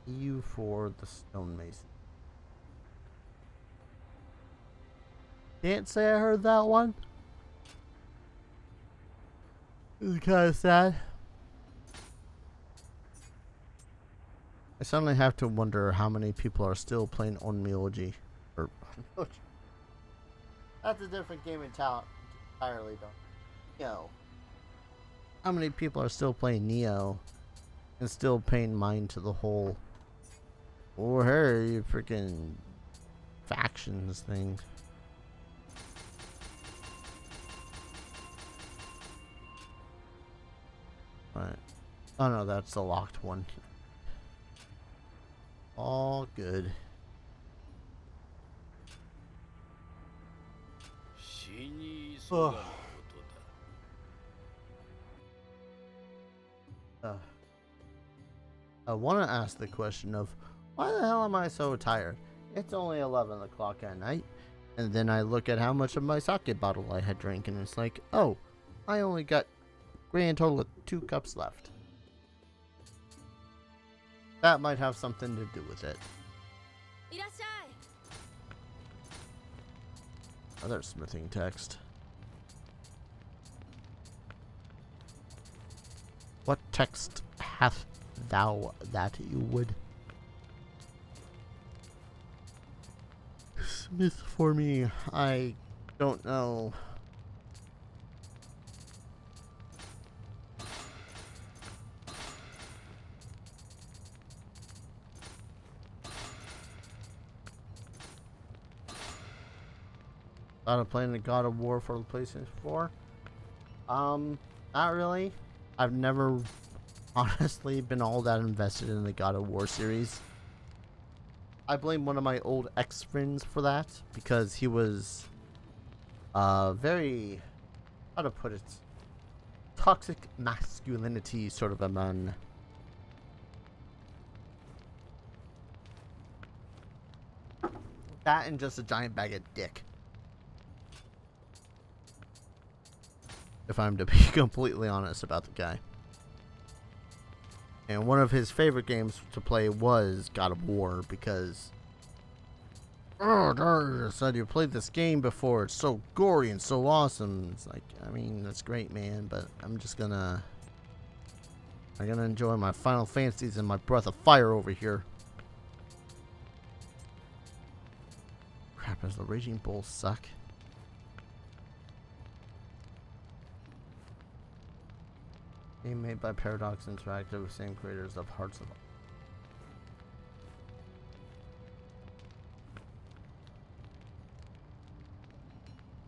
You for the stonemason. Can't say I heard that one. It's kind of sad. I suddenly have to wonder how many people are still playing Onmyoji. Or that's a different game entirely, though. Nioh. How many people are still playing Nioh and still paying mind to the whole, oh hey, you freaking factions thing? Oh no, that's the locked one. All good. Ugh. I want to ask the question of, why the hell am I so tired? It's only 11 o'clock at night, and then I look at how much of my sake bottle I had drank, and it's like, oh, I only got grand total of 2 cups left. That might have something to do with it. Another smithing text. What text hath thou that you would smith for me? I don't know. Thought of playing the God of War for the PlayStation 4? Not really. I've never honestly been all that invested in the God of War series. I blame one of my old ex-friends for that, because he was very, how to put it, toxic masculinity sort of a man. That and just a giant bag of dick. If I'm to be completely honest about the guy. And one of his favorite games to play was God of War, because oh, Darius said you played this game before, it's so gory and so awesome. It's like, I mean, that's great, man, but I'm gonna enjoy my Final Fantasies and my Breath of Fire over here. Crap, does the Raging Bull suck? Game made by Paradox Interactive, same creators of Hearts of...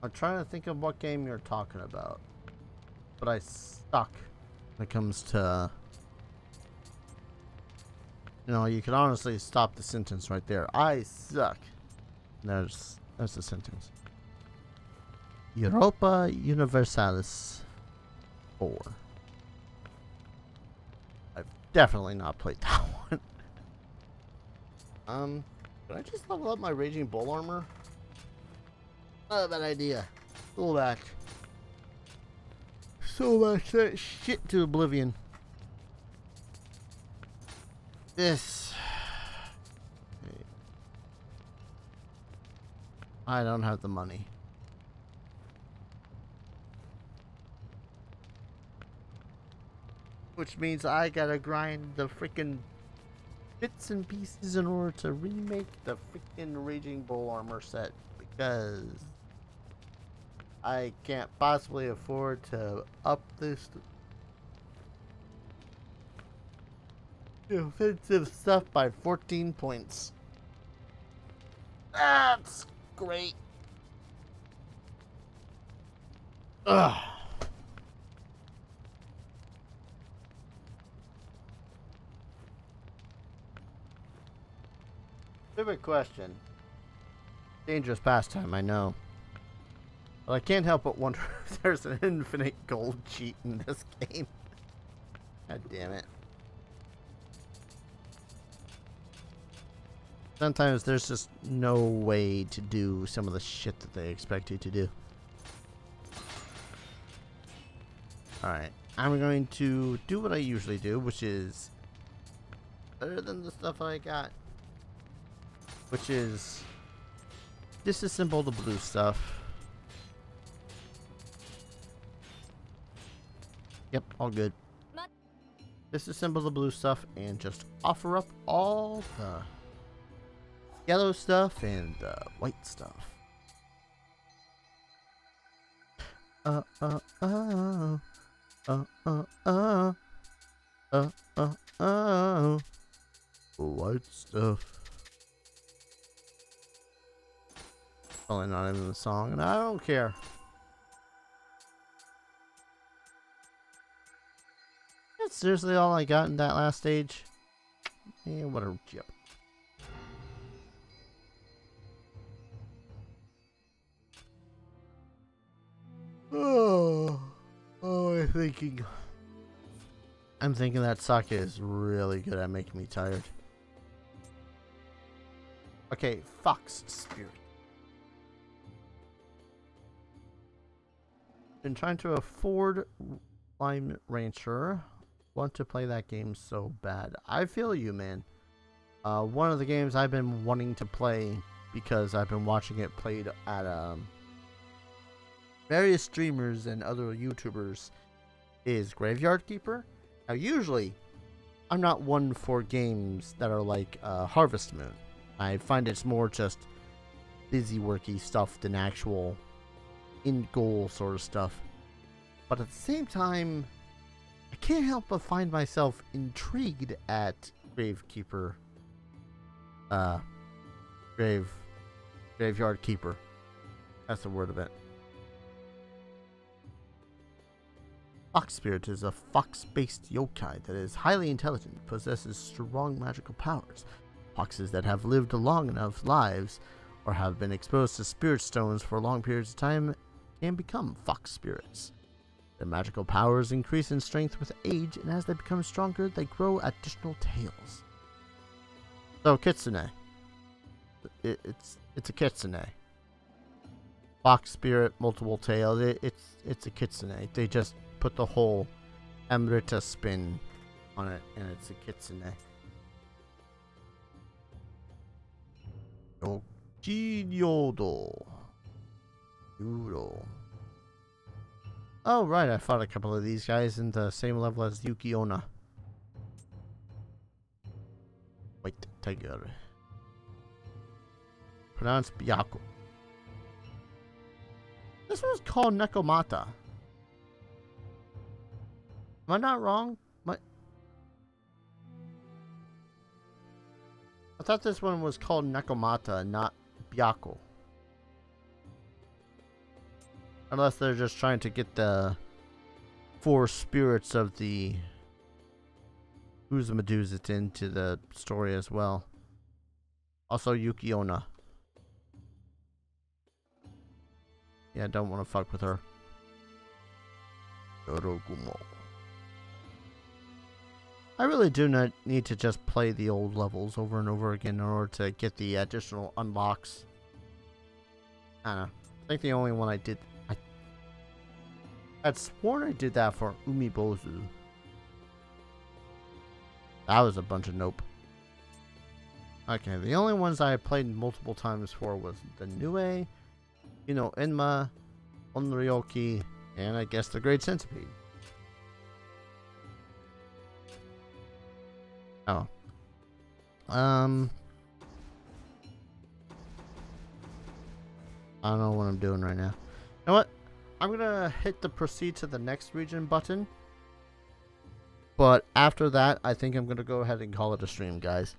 I'm trying to think of what game you're talking about, but I suck when it comes to... You know, you can honestly stop the sentence right there. I suck. There's the sentence. Europa Universalis 4. Definitely not played that one. Did I just level up my Raging Bull armor? Not a bad idea. Go back. So much that shit to oblivion. This. I don't have the money. Which means I gotta grind the freaking bits and pieces in order to remake the freaking Raging Bull armor set, because I can't possibly afford to up this offensive stuff by 14 points. That's great. Ugh. Favorite question. Dangerous pastime, I know. But I can't help but wonder if there's an infinite gold cheat in this game. God damn it. Sometimes there's just no way to do some of the shit that they expect you to do. Alright, I'm going to do what I usually do, which is better than the stuff I got. Which is disassemble the blue stuff. Yep, all good. Disassemble the blue stuff and just offer up all the yellow stuff and the white stuff. White stuff. Probably not in the song, and I don't care. It's seriously all I got in that last stage? Yeah, what a jip. Oh, I'm thinking that sake is really good at making me tired. Okay, Fox Spirit. Been trying to afford Lime Rancher. Want to play that game so bad. I feel you, man. One of the games I've been wanting to play because I've been watching it played at various streamers and other YouTubers is Graveyard Keeper. Now, usually, I'm not one for games that are like Harvest Moon. I find it's more just busy worky stuff than actual in-goal sort of stuff. But at the same time, I can't help but find myself intrigued at Graveyard Keeper. That's the word of it. Fox Spirit is a fox-based yokai that is highly intelligent, possesses strong magical powers. Foxes that have lived long enough lives or have been exposed to spirit stones for long periods of time can become fox spirits. Their magical powers increase in strength with age, and as they become stronger, they grow additional tails. So, kitsune. It's a kitsune. Fox spirit, multiple tails. It's a kitsune. They just put the whole Amrita spin on it, and it's a kitsune. Yodo. Oh, right, I fought a couple of these guys in the same level as Yuki-onna. Wait, tiger. Pronounced Byako. This one's called Nekomata. Am I not wrong? I thought this one was called Nekomata, not Byako. Unless they're just trying to get the 4 spirits of the Uzumaduzit into the story as well. Also Yuki-onna. Yeah, I don't want to fuck with her. Yorogumo. I really do not need to just play the old levels over and over again in order to get the additional unlocks. I don't know. I think the only one I did... I'd sworn I did that for Umibozu. That was a bunch of nope. Okay, the only ones I played multiple times for was the Nioh, Enma, Onryoki, and I guess the Great Centipede. Oh. I don't know what I'm doing right now. You know what? I'm gonna hit the proceed to the next region button. But after that, I think I'm gonna go ahead and call it a stream, guys.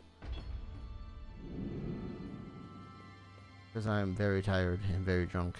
Because I am very tired and very drunk.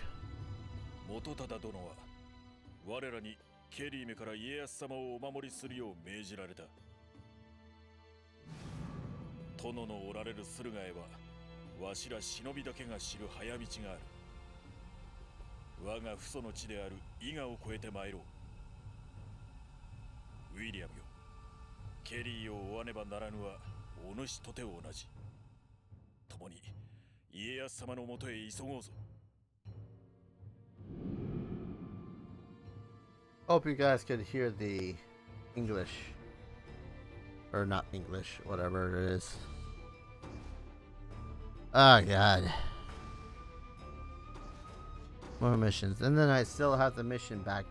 Hope you guys could hear the English. Or not English, whatever it is. Oh god. More missions. And then I still have the mission back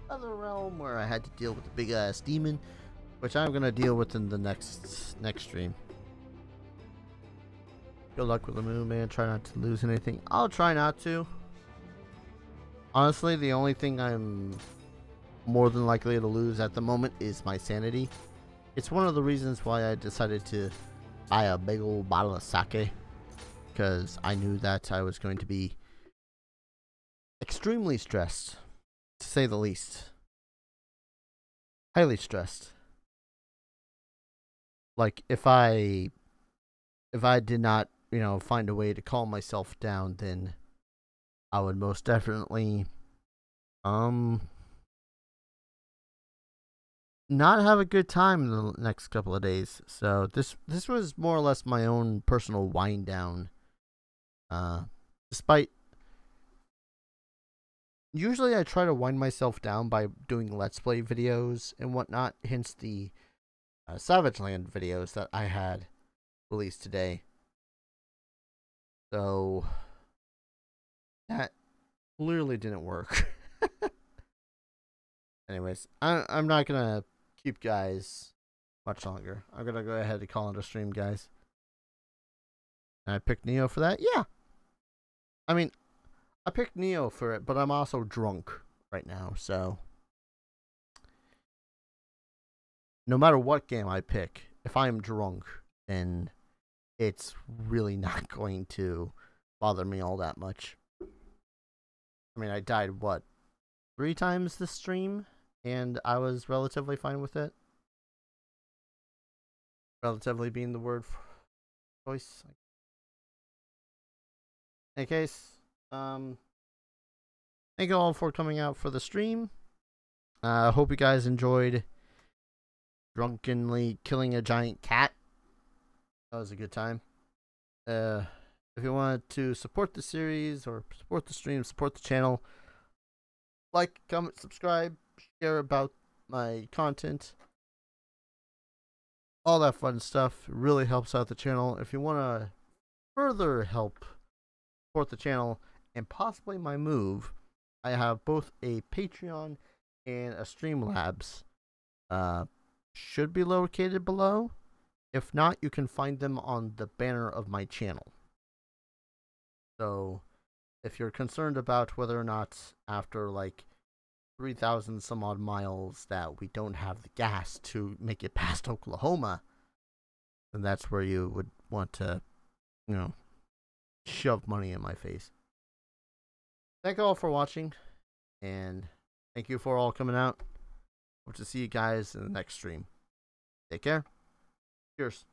other realm where I had to deal with the big ass demon, which I'm gonna deal with in the next stream. Good luck with the move, man. Try not to lose anything. I'll try not to. Honestly, the only thing I'm more than likely to lose at the moment is my sanity. It's one of the reasons why I decided to buy a big old bottle of sake, because I knew that I was going to be extremely stressed, to say the least. Highly stressed. like if I did not, find a way to calm myself down, then I would most definitely um not have a good time in the next couple of days. So this was more or less my own personal wind down. Uh Despite usually I try to wind myself down by doing let's play videos and whatnot, hence the Savage Land videos that I had released today. So that clearly didn't work. Anyways, I'm not gonna keep guys much longer. I'm gonna go ahead and call it a stream, guys. And I picked Nioh for that. Yeah, I mean, I picked Nioh for it, but I'm also drunk right now, so no matter what game I pick, if I'm drunk, then it's really not going to bother me all that much. I mean, I died, what, 3 times this stream, and I was relatively fine with it. Relatively being the word choice. In any case, thank you all for coming out for the stream. I hope you guys enjoyed drunkenly killing a giant cat. That was a good time. If you want to support the series or support the stream, support the channel, like, comment, subscribe, share about my content, all that fun stuff. It really helps out the channel. If you want to further help support the channel and possibly my move, I have both a Patreon and a Streamlabs. Should be located below. If not, you can find them on the banner of my channel. So, if you're concerned about whether or not after like 3,000 some odd miles that we don't have the gas to make it past Oklahoma, then that's where you would want to, shove money in my face. Thank you all for watching, and thank you for all coming out. Hope to see you guys in the next stream. Take care. Cheers.